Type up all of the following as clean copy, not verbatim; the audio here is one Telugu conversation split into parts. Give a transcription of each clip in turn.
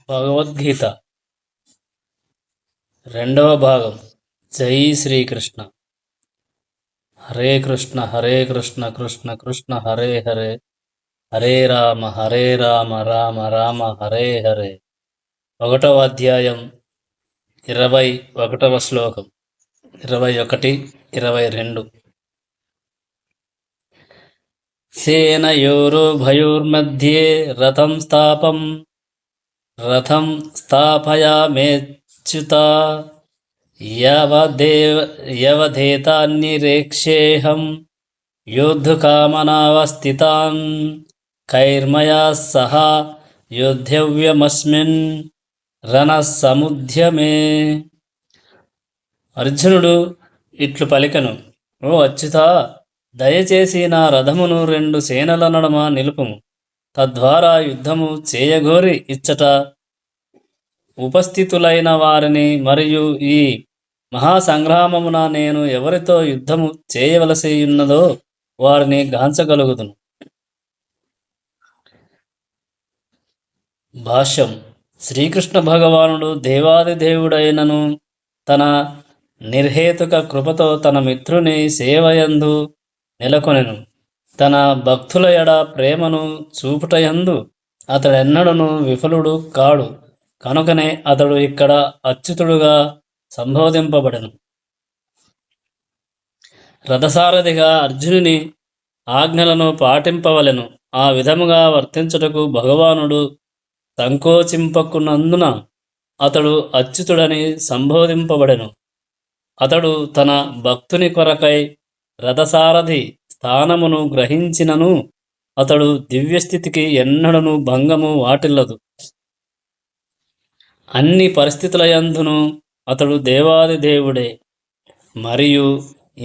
భగవద్గీత రెండవ భాగం. జై శ్రీకృష్ణ. హరే కృష్ణ హరే కృష్ణ కృష్ణ కృష్ణ హరే హరే, హరే రామ రామ రామ హరే హరే. 1వ అధ్యాయం 21వ శ్లోకం. 21, 22. సేనయోరుభయోర్मध्ये రథం స్థాపయామ్యేచ్యుత యవధేతాన్నిరేక్షేహం యోద్ధుకామనావస్థితాన్ కైర్మయా సహ యోద్ధవ్యమస్మిన్ రణసముద్యమే. అర్జునుడు ఇట్లు పలికెను, ఓ అచ్యుతా, దయచేసి నా రథమును 2 సేనల నడుమ నిలుపుము. తద్వారా యుద్ధము చేయగోరి ఇచ్చట ఉపస్థితులైన వారిని మరియు ఈ మహాసంగ్రామమున నేను ఎవరితో యుద్ధము చేయవలసి ఉన్నదో వారిని గాంచగలుగుదును. భాష్యం. శ్రీకృష్ణ భగవానుడు దేవాది దేవుడైనను తన నిర్హేతుక కృపతో తన మిత్రుని సేవయందు నెలకొనెను. తన భక్తుల ఎడ ప్రేమను చూపుటయందు అతడెన్నడను విఫలుడు కాడు. కనుకనే అతడు ఇక్కడ అచ్యుతుడుగా సంబోధింపబడెను. రథసారథిగా అర్జునుని ఆజ్ఞలను పాటింపవలెను. ఆ విధముగా వర్తించుటకు భగవానుడు సంకోచింపకున్నందున అతడు అచ్యుతుడని సంబోధింపబడెను. అతడు తన భక్తుని కొరకై రథసారథి స్థానమును గ్రహించినను అతడు దివ్యస్థితికి ఎన్నడను భంగము వాటిల్లదు. అన్ని పరిస్థితులయందును అతడు దేవాది దేవుడే మరియు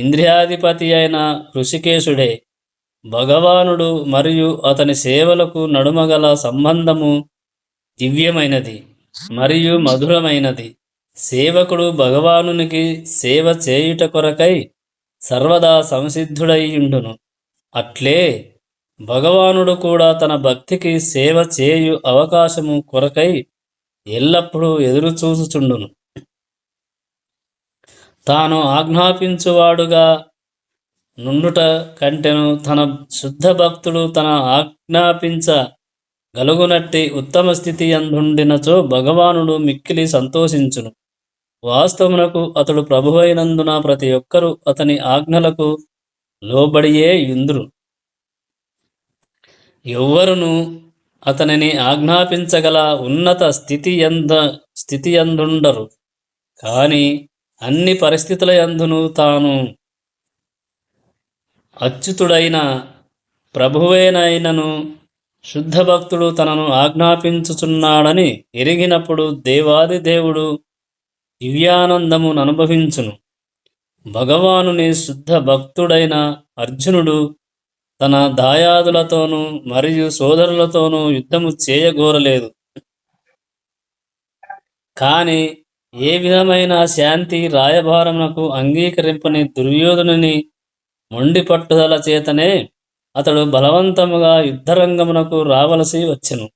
ఇంద్రియాధిపతి అయిన ఋషికేశుడే. భగవానుడు మరియు అతని సేవలకు నడుమగల సంబంధము దివ్యమైనది మరియు మధురమైనది. సేవకుడు భగవానునికి సేవ చేయుట కొరకై సర్వదా సంసిద్ధుడైయుండును. అట్లే భగవానుడు కూడా తన భక్తికి సేవ చేయు అవకాశము కొరకై ఎల్లప్పుడూ ఎదురుచూచుచుండును. తాను ఆజ్ఞాపించువాడుగా నుండుట కంటెను తన శుద్ధ భక్తుడు తన ఆజ్ఞాపించగలుగునట్టి ఉత్తమ స్థితి అందుండినచో భగవానుడు మిక్కిలి సంతోషించును. వాస్తవమునకు అతడు ప్రభువైనందున ప్రతి ఒక్కరూ అతని ఆజ్ఞలకు లోబడియే యుందురు. ఎవ్వరును అతనిని ఆజ్ఞాపించగల ఉన్నత స్థితియందుండరు. కానీ అన్ని పరిస్థితుల యందును తాను అచ్యుతుడైన ప్రభువేనైనను శుద్ధ భక్తుడు తనను ఆజ్ఞాపించుచున్నాడని ఎరిగినప్పుడు దేవాది దేవుడు దివ్యానందము అనుభవించును. భగవానుని శుద్ధ భక్తుడైన అర్జునుడు తన దాయాదులతోనూ మరియు సోదరులతోనూ యుద్ధము చేయగోరలేదు. కానీ ఏ విధమైన శాంతి రాయభారమునకు అంగీకరింపని దుర్యోధనుని మొండి పట్టుదల చేతనే అతడు బలవంతముగా యుద్ధరంగమునకు రావలసి వచ్చెను.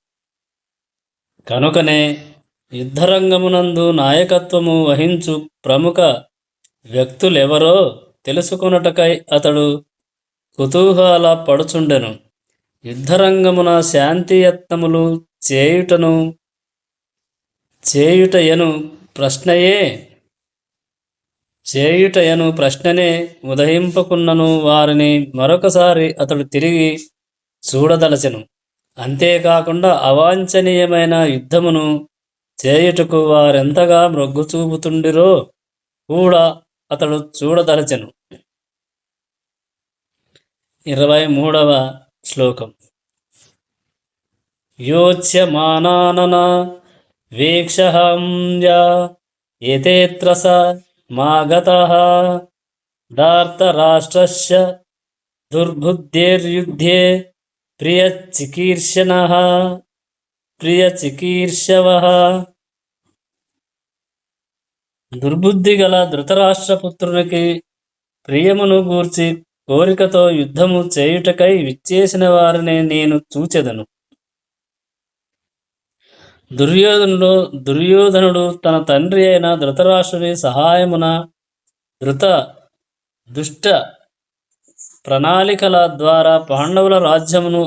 కనుకనే యుద్ధరంగమునందు నాయకత్వము వహించు ప్రముఖ వ్యక్తులెవరో తెలుసుకొనుటకై అతడు కుతూహల పడుచుండెను. యుద్ధరంగమున శాంతియత్నములు చేయుటయను ప్రశ్ననే ఉదయింపకున్నను వారిని మరొకసారి అతడు తిరిగి చూడదలచెను. అంతేకాకుండా అవాంఛనీయమైన యుద్ధమును చేయుటకు వారెంతగా మొగ్గు చూపుతుండిరో కూడా అతడు చూడదలచెను. 23వ శ్లోకం. యోచ్యమానానన వీక్షహంయ ఏతేత్ర స మాగతః ధార్తరాష్ట్రస్య దుర్బుద్ధేర్యుద్ధే ప్రియచికీర్షవః. దుర్బుద్ధి గల ధృతరాష్ట్రపుత్రునికి ప్రియమును గూర్చి కోరికతో యుద్ధము చేయుటకై విచ్చేసిన వారిని నేను చూచెదను. దుర్యోధనుడు దుర్యోధనుడు తన తండ్రి అయిన ధృతరాష్ట్రుని సహాయమున ధృత దుష్ట ప్రణాళికల ద్వారా పాండవుల రాజ్యమును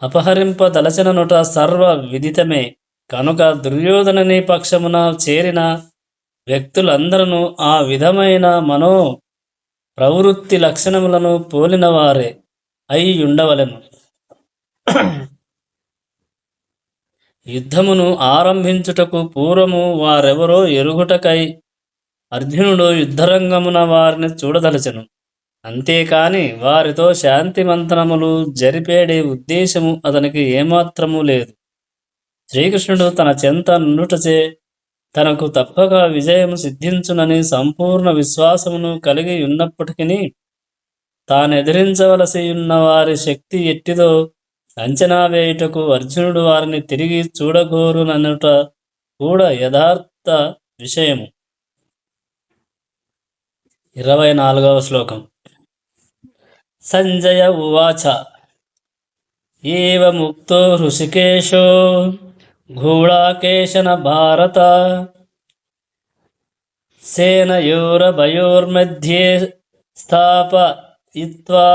అపహరింపదలచిననుట సర్వ విదితమే. కనుక దుర్యోధనుని పక్షమున చేరిన వ్యక్తులందరూ ఆ విధమైన మనో ప్రవృత్తి లక్షణములను పోలినవారే అయి ఉండవలెను. యుద్ధమును ఆరంభించుటకు పూర్వము వారెవరో ఎరుగుటకై అర్జునుడు యుద్ధరంగమున వారిని చూడదలచెను. అంతేకాని వారితో శాంతి మంతనములు జరిపేడే ఉద్దేశము అతనికి ఏమాత్రము లేదు. శ్రీకృష్ణుడు తన చెంత నుండుటచే తనకు తప్పక విజయము సిద్ధించునని సంపూర్ణ విశ్వాసమును కలిగి ఉన్నప్పటికీ తానెదిరించవలసి ఉన్న వారి శక్తి ఎట్టిదో అంచనా వేయుటకు అర్జునుడు వారిని తిరిగి చూడగోరుననుట కూడా యథార్థ విషయము. 24వ శ్లోకం. సంజయ ఉవాచ ఏవముక్తో హృషికేశో గూఢాకేశన భారత సేనయోరభయోర్मध्ये స్థాపయిత్వా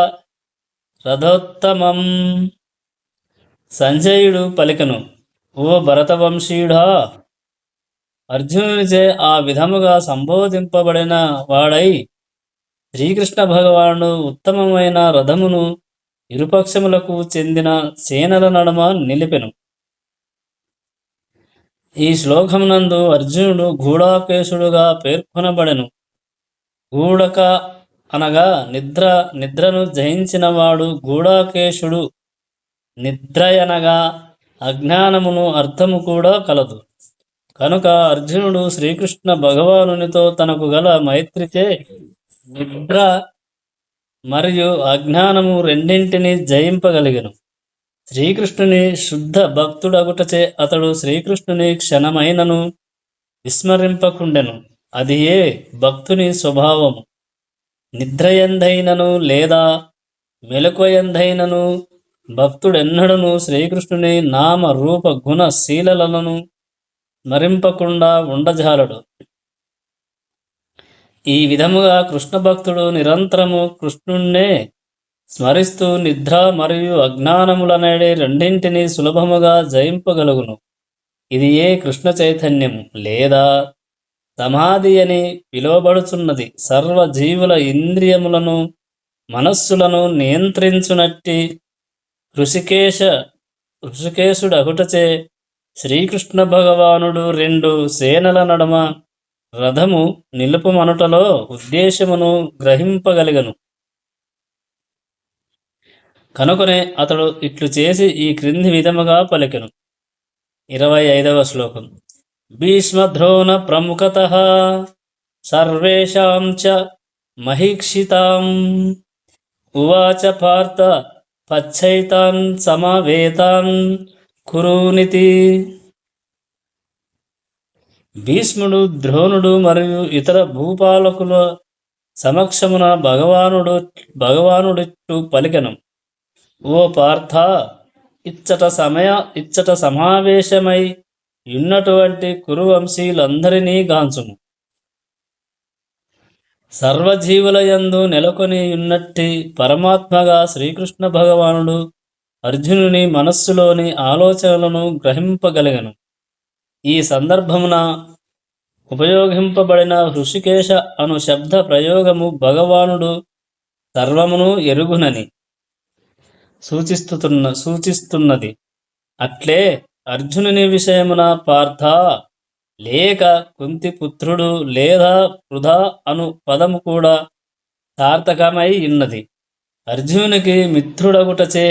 రథోత్తమం. సంజయుడు పలికెను, ఓ భరతవంశీయుడా, అర్జునునిచే ఆ విధముగా సంబోధింపబడిన వాడై శ్రీకృష్ణ భగవానుడు ఉత్తమమైన రథమును ఇరుపక్షములకు చెందిన సేనల నడుమ నిలిపెను. ఈ శ్లోకమునందు అర్జునుడు గూఢాకేశుడుగా పేర్కొనబడెను. గూఢక అనగా నిద్రను జయించినవాడు. గూఢాకేశుడు నిద్రయనగా అజ్ఞానమును అర్థము కూడా కలదు. కనుక అర్జునుడు శ్రీకృష్ణ భగవానునితో తనకు గల మైత్రిచే నిద్ర మరియు అజ్ఞానము రెండింటినీ జయింపగలిగెను. శ్రీకృష్ణుని శుద్ధ భక్తుడగుటచే అతడు శ్రీకృష్ణుని క్షణమైనను విస్మరింపకుండెను. అది ఏ భక్తుని స్వభావము. నిద్రయందైనను లేదా మెలకువయందైనను భక్తుడెన్నడను శ్రీకృష్ణుని నామ రూప గుణ శీలలను స్మరింపకుండా ఉండజాలడు. ఈ విధముగా కృష్ణ భక్తుడు నిరంతరము కృష్ణుణ్ణే స్మరిస్తూ నిద్ర మరియు అజ్ఞానములనేది రెండింటినీ సులభముగా జయింపగలుగును. ఇది ఏ కృష్ణ చైతన్యము లేదా సమాధి అని పిలువబడుచున్నది. సర్వజీవుల ఇంద్రియములను మనస్సులను నియంత్రించునట్టి ఋషికేశుడగుటచే శ్రీకృష్ణ భగవానుడు రెండు సేనల నడుమ రథము నిలుపుమనుటలో ఉద్దేశమును గ్రహింపగలిగను. కనుకనే అతడు ఇట్లు చేసి ఈ క్రింది విధముగా పలికెను. 25వ శ్లోకం. భీష్మద్రోణ ప్రముఖతః సర్వేషాం చ మహీక్షితాం ఉవాచ పార్థ పచ్చైతాన్ సమవేతాన్ కురునితి. భీష్ముడు, ద్రోణుడు మరియు ఇతర భూపాలకుల సమక్షమున భగవానుడిట్టు పలికెను. ఓ పార్థ, ఇచ్చట సమావేశమై ఉన్నటువంటి కురువంశీయులందరినీ గాంచుము. సర్వజీవుల యందు నెలకొని ఉన్నట్టి పరమాత్మగా శ్రీకృష్ణ భగవానుడు అర్జునుని మనస్సులోని ఆలోచనలను గ్రహింపగలిగను. ఈ సందర్భమున ఉపయోగింపబడిన హృషికేశ అను శబ్ద ప్రయోగము భగవానుడు సర్వమును ఎరుగునని సూచిస్తున్నది. అట్లే అర్జునుని విషయమున పార్థ లేక కుంతిపుత్రుడు లేదా పృథ అను పదము కూడా సార్థకమై ఉన్నది. అర్జునునికి మిత్రుడగుటచే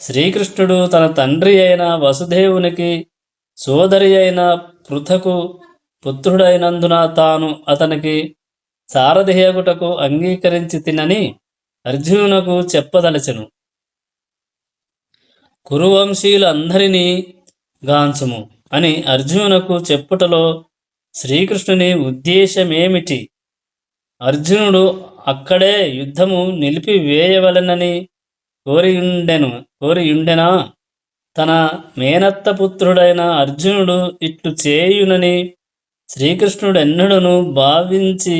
శ్రీకృష్ణుడు తన తండ్రి అయిన వసుదేవునికి సోదరి అయిన పృథకు పుత్రుడైనందున తాను అతనికి సారథియగుటకు అంగీకరించి తినని అర్జునునకు చెప్పదలచెను. కురువంశీయులందరినీ గాంచుము అని అర్జునునకు చెప్పుటలో శ్రీకృష్ణుని ఉద్దేశమేమిటి? అర్జునుడు అక్కడే యుద్ధము నిలిపివేయవలెనని కోరియుండెనా తన మేనత్త పుత్రుడైన అర్జునుడు ఇట్లు చేయునని శ్రీకృష్ణుడెన్నడూను భావించి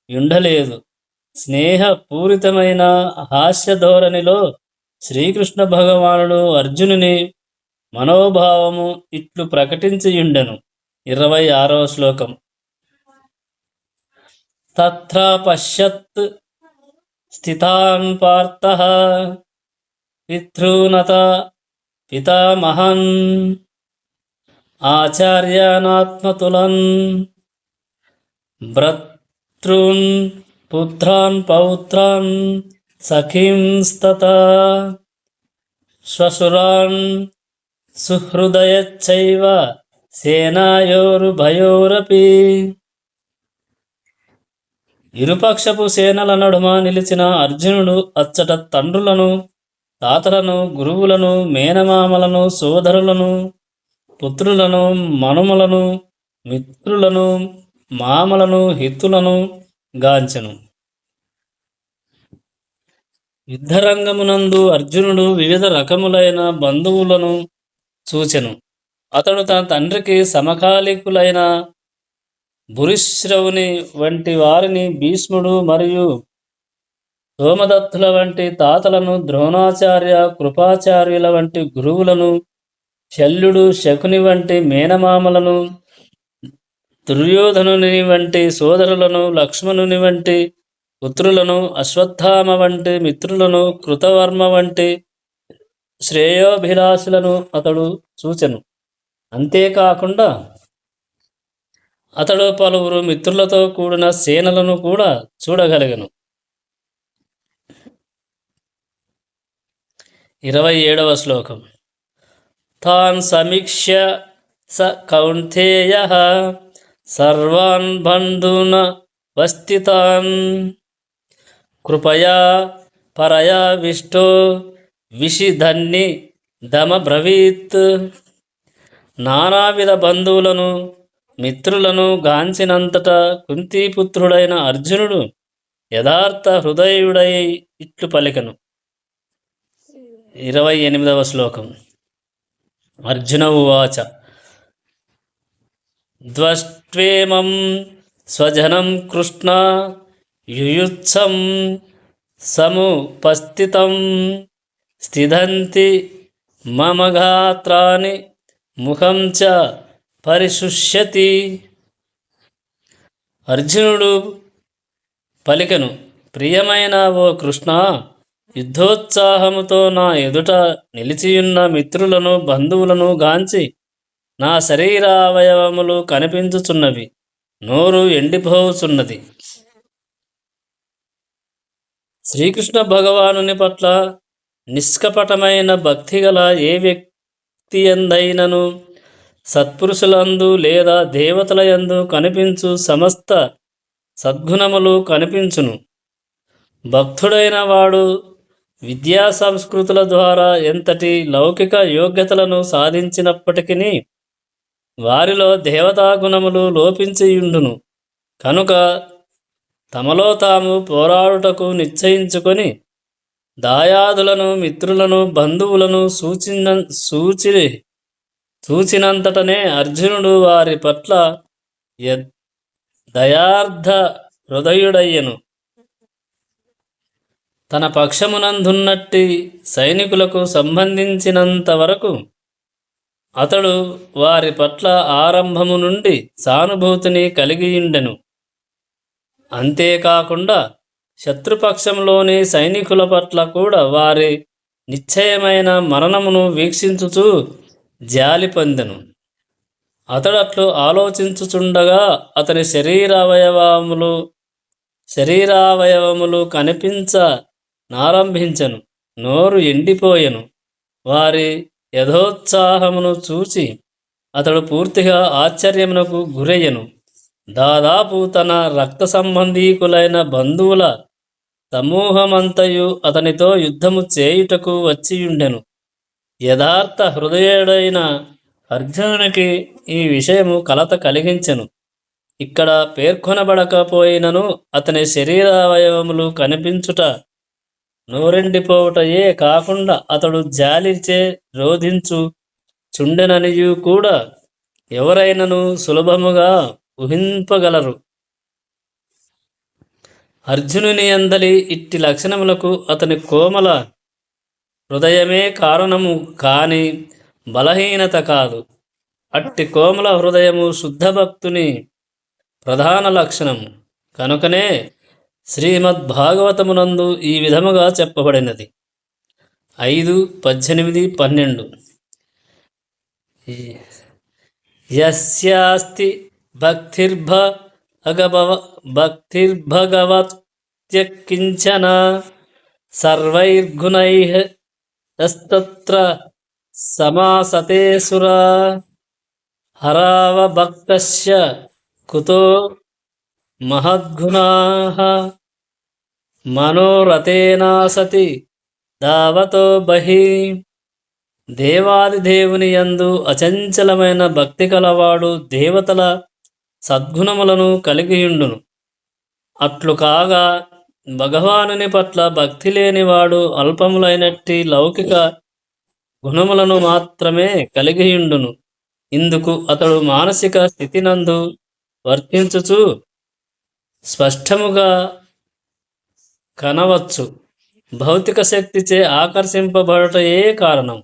యుండలేదు. స్నేహపూరితమైన హాస్య ధోరణిలో శ్రీకృష్ణ భగవానుడు అర్జునుని మనోభావము ఇట్లు ప్రకటించియుండెను. 26వ శ్లోకం. తత్ర పశ్యత్ స్థితాన్ పార్థః పితॄనత పితామహన్ ఆచార్యానాత్మతులన్ భ్రతॄన్ పుత్రాన్ పౌత్రాన్ సఖీంస్తతా శ్వశురాన్ సుహృదయచ్చైవ సేనాయోరుభయోరపి. ఇరుపక్షపు సేనల నడుమ నిలిచిన అర్జునుడు అచ్చట తండ్రులను, తాతలను, గురువులను, మేనమామలను, సోదరులను, పుత్రులను, మనుమలను, మిత్రులను, మామలను, హితులను గాంచెను. యుద్ధరంగమునందు అర్జునుడు వివిధ రకములైన బంధువులను చూచెను. అతడు తన తండ్రికి సమకాలీకులైన భూరిశ్రవుని వంటి వారిని, భీష్ముడు మరియు సోమదత్తుల వంటి తాతలను, ద్రోణాచార్య, కృపాచార్యుల వంటి గురువులను, శల్యుడు, శకుని వంటి మేనమామలను, దుర్యోధనుని వంటి సోదరులను, లక్ష్మణుని వంటి పుత్రులను, అశ్వత్థామ వంటి మిత్రులను, కృతవర్మ వంటి శ్రేయోభిలాషులను అతడు చూచెను. అంతేకాకుండా అతడు పలువురు మిత్రులతో కూడిన సేనలను కూడా చూడగలిగను. 27వ శ్లోకం. తాన్ సమీక్ష్య స కౌంతేయః సర్వాన్ బంధూనవస్థితాన్ కృపయా పరయావిష్టో విషిధన్ని దమబ్రవీత్. నానావిధ బంధువులను, మిత్రులను గాంచినంతట కుంతీపుత్రుడైన అర్జునుడు యథార్థ హృదయుడై ఇట్లు పలికెను. 28వ శ్లోకం. అర్జున ఉవాచ. ద్వష్ట్వేమం స్వజనం కృష్ణ యుయుత్సం సముపస్థితం స్థితంతి మమ గాత్రాని ముఖం చ పరిశుష్యతి. అర్జునుడు పలికెను. ప్రియమైన ఓ కృష్ణ, యుద్ధోత్సాహముతో నా ఎదుట నిలిచియున్న మిత్రులను, బంధువులను గాంచి నా శరీరావయవములు కనిపించుచున్నవి, నోరు ఎండిపోవుచున్నది. శ్రీకృష్ణ భగవానుని పట్ల నిష్కపటమైన భక్తిగల ఏ వ్యక్తి ఎందైనను సత్పురుషులందు లేదా దేవతల యందు కనిపించు సమస్త సద్గుణములు కనిపించును. భక్తుడైన వాడు విద్యా సంస్కృతుల ద్వారా ఎంతటి లౌకిక యోగ్యతలను సాధించినప్పటికీ వారిలో దేవతాగుణములు లోపించియుండును. కనుక తమలో తాము పోరాడుటకు నిశ్చయించుకొని దాయాదులను, మిత్రులను, బంధువులను చూచినంతటనే అర్జునుడు వారి పట్ల దయార్థ హృదయుడయ్యను. తన పక్షమునందున్నట్టి సైనికులకు సంబంధించినంత వరకు అతడు వారి పట్ల ఆరంభము నుండి సానుభూతిని కలిగియుండెను. అంతేకాకుండా శత్రుపక్షంలోని సైనికుల పట్ల కూడా వారి నిశ్చయమైన మరణమును వీక్షించుచూ జాలి పొందెను. అతడట్లు ఆలోచించుచుండగా అతని శరీరావయవములు కనిపించ నారంభించెను. నోరు ఎండిపోయెను. వారి యథోత్సాహమును చూచి అతడు పూర్తిగా ఆశ్చర్యమునకు గురయ్యను. దాదాపు తన రక్త సంబంధీకులైన బంధువుల సమూహమంతయు అతనితో యుద్ధము చేయుటకు వచ్చియుండెను. యథార్థ హృదయుడైన అర్జునునికి ఈ విషయము కలత కలిగించెను. ఇక్కడ పేర్కొనబడకపోయినను అతని శరీరావయవములు కనిపించుట నోరెండిపోవుటయే కాకుండా అతడు జాలిచే రోధించు చుండెననియు కూడా ఎవరైనను సులభముగా ఊహింపగలరు. అర్జునుని అందలి ఇట్టి లక్షణములకు అతని కోమల హృదయమే కారణము కాని బలహీనత కాదు. అట్టి కోమల హృదయము శుద్ధ భక్తుని ప్రధాన లక్షణము కనుకనే శ్రీమద్భాగవతమునందు ఈ విధముగా చెప్పబడినది. 5:18-12 యస్యాస్తి భక్తిర్భగవత్యకించన సర్వైర్గుణైః యస్తత్ర సమాసతే సురా హరావభక్తస్య కుతో మహద్గుణాః మనోరథేనాసతి దావతో బహి. దేవాదిదేవుని యందు అచంచలమైన భక్తి కలవాడు దేవతల సద్గుణములను కలిగియుండును. అట్లు కాగా భగవానుని పట్ల భక్తి లేనివాడు అల్పములైనట్టి లౌకిక గుణములను మాత్రమే కలిగియుండును. ఇందుకు అతడు మానసిక స్థితినందు వర్తించుచు స్పష్టముగా కనవచ్చు. భౌతిక శక్తిచే ఆకర్షింపబడుటయే కారణం.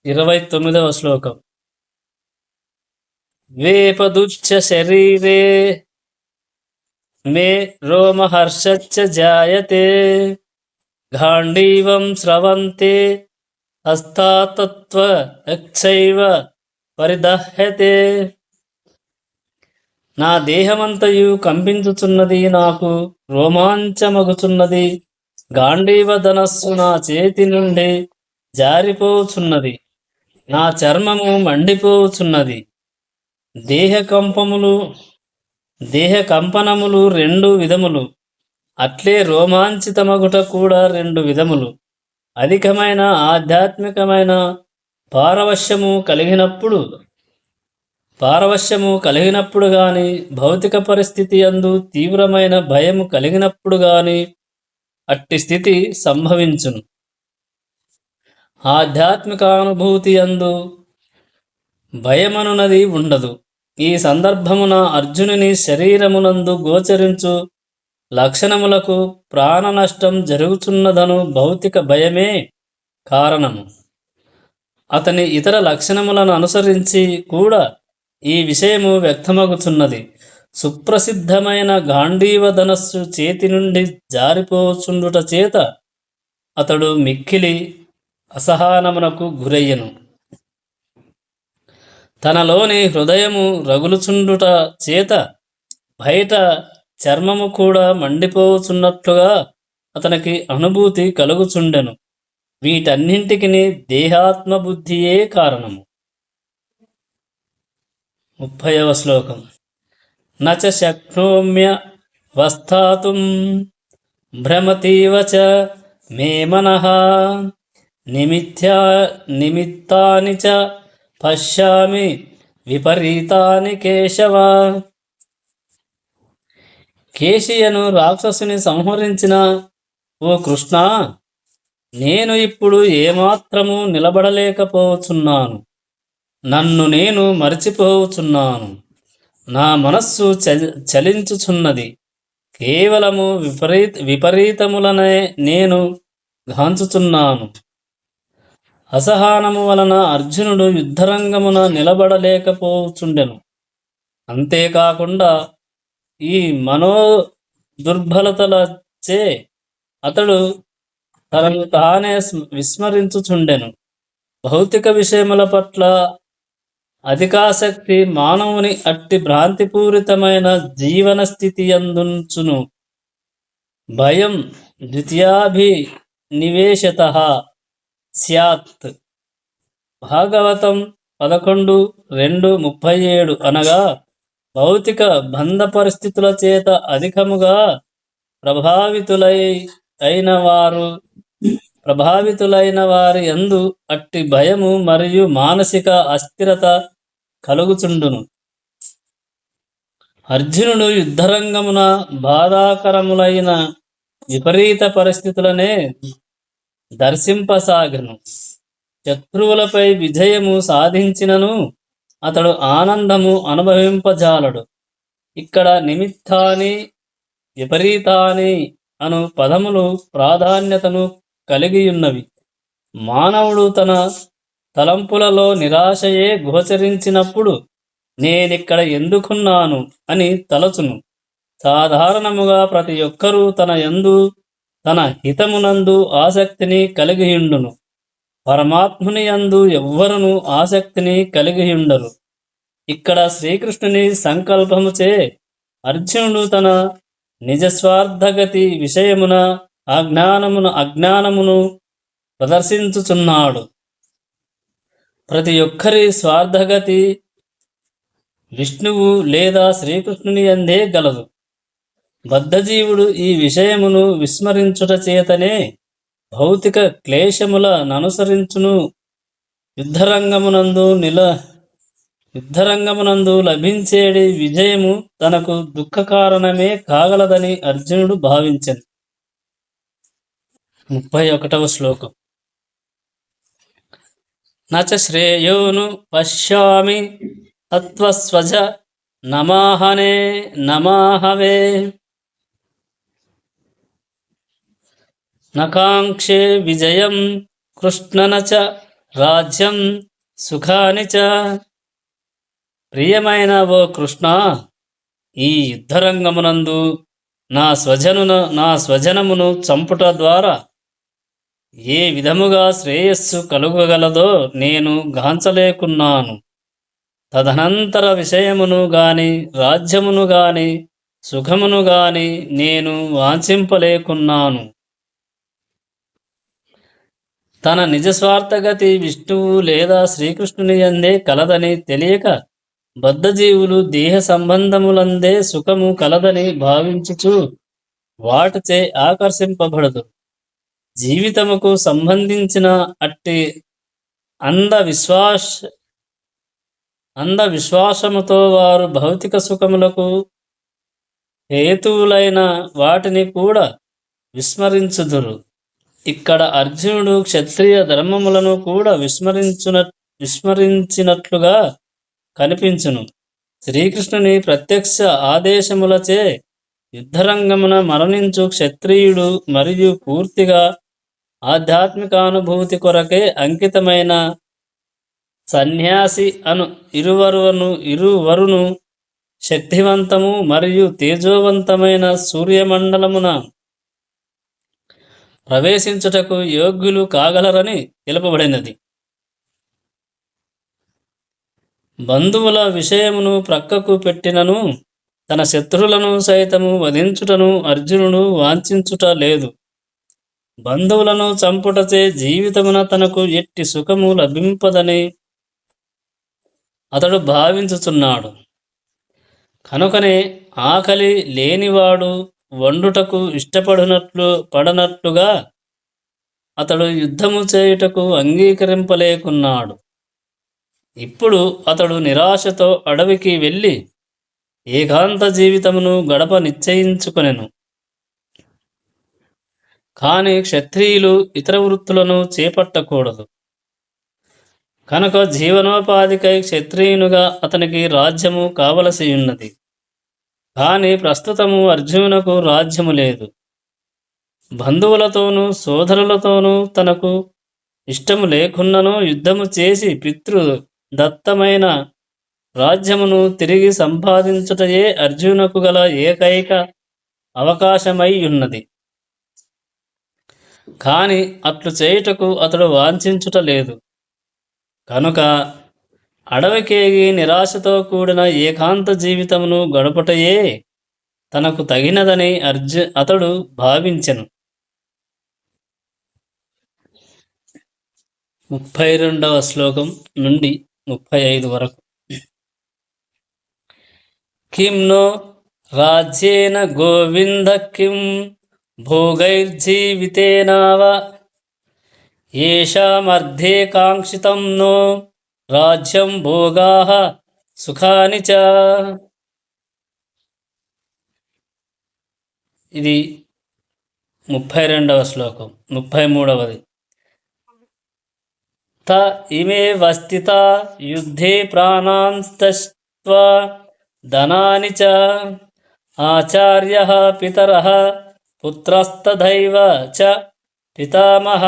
29వ శ్లోకం. వేపదుచ్చ శరీరే మే రోమహర్షచ్చ జాయతే గాండీవం స్రవంతే హస్తాతత్వయక్షైవ పరిదహ్యతే. నా దేహమంతయు కంపించుచున్నది, నాకు రోమాంచమగుచున్నది. గాంధీవ ధనస్సు నా చేతి నుండి జారిపోచున్నది, నా చర్మము మండిపోచున్నది. దేహ కంపనములు రెండు విధములు, అట్లే రోమాంచితమగుట కూడా రెండు విధములు. అధికమైన ఆధ్యాత్మికమైన పారవశ్యము కలిగినప్పుడు గాని, భౌతిక పరిస్థితి యందు తీవ్రమైన భయము కలిగినప్పుడు గాని అట్టి స్థితి సంభవించును. ఆధ్యాత్మికానుభూతి యందు భయమనున్నది ఉండదు. ఈ సందర్భమున అర్జునుని శరీరమునందు గోచరించు లక్షణములకు ప్రాణ నష్టం జరుగుతున్నదను భౌతిక భయమే కారణము. అతని ఇతర లక్షణములను అనుసరించి కూడా ఈ విషయము వ్యక్తమగుచున్నది. సుప్రసిద్ధమైన గాంధీవ ధనస్సు చేతి నుండి జారిపోచుండుట చేత అతడు మిక్కిలి అసహనమునకు గురయ్యను. తనలోని హృదయము రగులుచుండుట చేత బయట చర్మము కూడా మండిపోచున్నట్లుగా అతనికి అనుభూతి కలుగుచుండెను. వీటన్నింటికి దేహాత్మబుద్ధియే కారణము. 30వ శ్లోకం. నచ శక్నోమ్య వస్థాతుం భ్రమతీవ చ మే మనః నిమిత్తాని చ పశ్యామి విపరీతాని కేశవ. కేశియను రాక్షసుని సంహరించిన ఓ కృష్ణ, నేను ఇప్పుడు ఏమాత్రము నిలబడలేకపోతున్నాను. నన్ను నేను మరిచిపోచున్నాను. నా మనస్సు చలించుచున్నది. కేవలము విపరీతములనే నేను గాంచుచున్నాను. అసహనము వలన అర్జునుడు యుద్ధరంగమున నిలబడలేకపోచుండెను. అంతేకాకుండా ఈ మనోదుర్బలతలచే అతడు తనను తానే విస్మరించుచుండెను. భౌతిక విషయముల పట్ల అధికాసక్తి మానవుని అట్టి భ్రాంతిపూరితమైన జీవన స్థితి యందుంచును. భయం ద్వితీయాభినివేశతః స్యాత్. భాగవతం 11:2-37 అనగా భౌతిక బంధ పరిస్థితుల చేత అధికముగా ప్రభావితులైన వారి యందు అట్టి భయము మరియు మానసిక అస్థిరత కలుగుచుండును. అర్జునుడు యుద్ధరంగమున బాధాకరములైన విపరీత పరిస్థితులనే దర్శింపసాగను. శత్రువులపై విజయము సాధించినను అతడు ఆనందము అనుభవింపజాలడు. ఇక్కడ నిమిత్తాని విపరీతాని అను పదములు ప్రాధాన్యతను కలిగియున్నవి. మానవుడు తన తలంపులలో నిరాశయే గోచరించినప్పుడు నేనిక్కడ ఎందుకున్నాను అని తలచును. సాధారణముగా ప్రతి ఒక్కరూ తన యందు తన హితమునందు ఆసక్తిని కలిగియుండును. పరమాత్ముని యందు ఎవ్వరును ఆసక్తిని కలిగియుండరు. ఇక్కడ శ్రీకృష్ణుని సంకల్పముచే అర్జునుడు తన నిజస్వార్థగతి విషయమున అజ్ఞానమును ప్రదర్శించుచున్నాడు. ప్రతి ఒక్కరి స్వార్థగతి విష్ణువు లేదా శ్రీకృష్ణుని యందే గలదు. బద్ధజీవుడు ఈ విషయమును విస్మరించుట చేతనే భౌతిక క్లేశముల ననుసరించును. యుద్ధరంగమునందు లభించేడి విజయము తనకు దుఃఖకారణమే కాగలదని అర్జునుడు భావించెను. 31వ శ్లోకం. నచ శ్రేయోను పశ్యామి తత్వస్వజ నమాహవే నకాంక్షే విజయం కృష్ణన చ రాజ్యం సుఖాని చ. ప్రియమైన ఓ కృష్ణ, ఈ యుద్ధరంగమునందు నా స్వజనమును చంపుట ద్వారా ఏ విధముగా శ్రేయస్సు కలుగగలదో నేను గాంచలేకున్నాను. తదనంతర విషయమును గాని రాజ్యమును గాని సుఖమును గాని నేను వాంఛింపలేకున్నాను. తన నిజస్వార్థగతి విష్ణువు లేదా శ్రీకృష్ణుని యందే కలదని తెలియక బద్ధజీవులు దేహ సంబంధములందే సుఖము కలదని భావించుచు వాటిచే ఆకర్షింపబడదు. జీవితముకు సంబంధించిన అట్టి అంధవిశ్వాసముతో వారు భౌతిక సుఖములకు హేతువులైన వాటిని కూడా విస్మరించుదురు. ఇక్కడ అర్జునుడు క్షత్రియ ధర్మములను కూడా విస్మరించినట్లుగా కనిపించును. శ్రీకృష్ణుని ప్రత్యక్ష ఆదేశములచే యుద్ధరంగమున మరణించు క్షత్రియుడు మరియు పూర్తిగా ఆధ్యాత్మికానుభూతి కొరకే అంకితమైన సన్యాసి అను ఇరువరును శక్తివంతము మరియు తేజోవంతమైన సూర్యమండలమున ప్రవేశించుటకు యోగ్యులు కాగలరని తెలుపబడినది. బంధువుల విషయమును ప్రక్కకు పెట్టినను తన శత్రువులను సైతము వధించుటను అర్జునుడు వాంఛించుట లేదు. బంధువులను చంపుటచే జీవితమున తనకు ఎట్టి సుఖము లభింపదని అతడు భావించుచున్నాడు. కనుకనే ఆకలి లేనివాడు వండుటకు పడనట్లుగా అతడు యుద్ధము చేయుటకు అంగీకరింపలేకున్నాడు. ఇప్పుడు అతడు నిరాశతో అడవికి వెళ్ళి ఏకాంత జీవితమును గడప నిశ్చయించుకొనెను. కాని క్షత్రియులు ఇతర వృత్తులను చేపట్టకూడదు. కనుక జీవనోపాధికై క్షత్రియునుగా అతనికి రాజ్యము కావలసి ఉన్నది. కానీ ప్రస్తుతము అర్జునునకు రాజ్యము లేదు. బంధువులతోనూ సోదరులతోనూ తనకు ఇష్టము లేకున్నను యుద్ధము చేసి దత్తమైన రాజ్యమును తిరిగి సంపాదించుటయే అర్జునునకు గల ఏకైక అవకాశమై ఉన్నది. కాని అట్లు చేయుటకు అతడు వాంఛించుట లేదు. కనుక అడవికేగి నిరాశతో కూడిన ఏకాంత జీవితమును గడుపుటయే తనకు తగినదని అతడు భావించెను. 32వ శ్లోకం నుండి 35 వరకు. కిం నో రాజ్యేన గోవింద కిం భోగైర్జీవితేనావ ఏషామర్థే కాంక్షితం నో రాజ్యం భోగాః సుఖాని చ. ఇది 32వ శ్లోకం. 33వది. త ఇమే వస్థితా యుద్ధే ప్రాణాంస్తత్వా ధనాని చ ఆచార్యః పితరః పుత్రస్తథైవ చ పితామహ.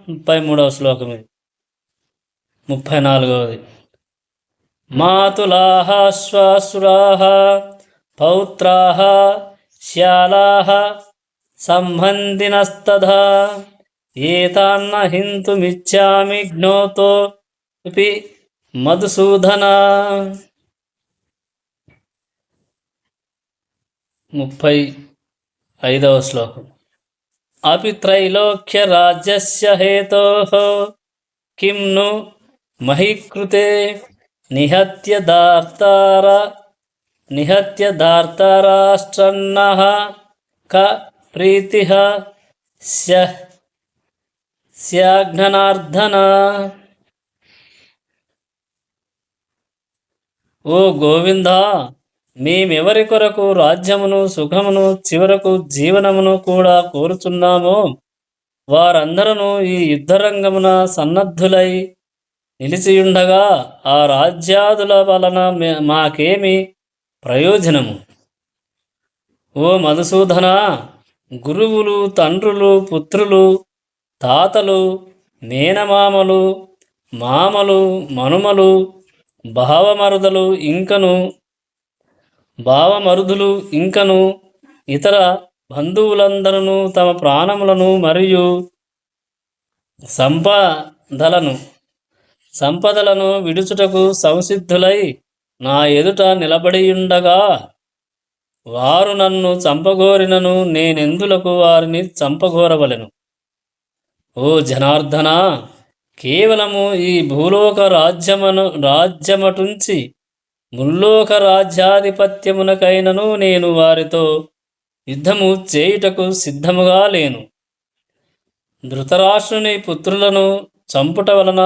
33వ శ్లోకం ఇది. 34వది. మాతులాః శ్వశురాః పౌత్రాః శ్యాలాః సంబంధినస్తథా ఏతాన్న హింతుమిచ్చామి జ్ఞోతోపి మధుసూదన. 35వ శ్లోకం. అపి త్రైలోక్య రాజ్యస్య హేతోః కిం ను మహీకృతే నిహత్య దార్తరాష్ట్రన్నః క ప్రీతిః స్యాఘ్ననార్దన. ఓ గోవిందా, మేమెవరి కొరకు రాజ్యమును సుఖమును చివరకు జీవనమును కూడా కోరుచున్నామో వారందరూ ఈ యుద్ధరంగమున సన్నద్ధులై నిలిచియుండగా ఆ రాజ్యాదుల వలన మాకేమి ప్రయోజనము? ఓ మధుసూదన, గురువులు, తండ్రులు, పుత్రులు, తాతలు, మేనమామలు, మామలు, మనుమలు, భావమరుదులు ఇంకను ఇతర బంధువులందరూ తమ ప్రాణములను మరియు సంపదలను విడుచుటకు సంసిద్ధులై నా ఎదుట నిలబడియుండగా వారు నన్ను చంపగోరినను నేనెందులకు వారిని చంపగోరవలెను? ఓ జనార్దన, కేవలము ఈ భూలోక రాజ్యమటుంచి ముల్లోక రాజ్యాధిపత్యమునకైనను నేను వారితో యుద్ధము చేయుటకు సిద్ధముగా లేను. ధృతరాష్ట్రుని పుత్రులను చంపుట వలన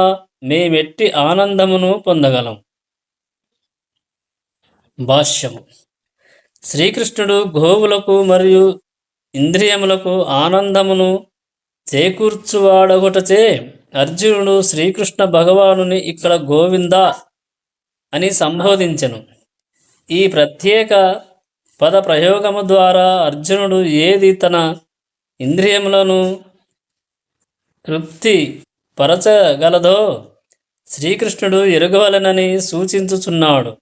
మేమెట్టి ఆనందమును పొందగలం? భాష్యము. శ్రీకృష్ణుడు గోవులకు మరియు ఇంద్రియములకు ఆనందమును చేకూర్చువాడొకటచే అర్జునుడు శ్రీకృష్ణ భగవానుని ఇక్కడ గోవింద అని సంబోధించెను. ఈ ప్రత్యేక పద ప్రయోగము ద్వారా అర్జునుడు ఏది తన ఇంద్రియములను తృప్తి పరచగలదో శ్రీకృష్ణుడు ఎరుగవలెనని సూచించుచున్నాడు.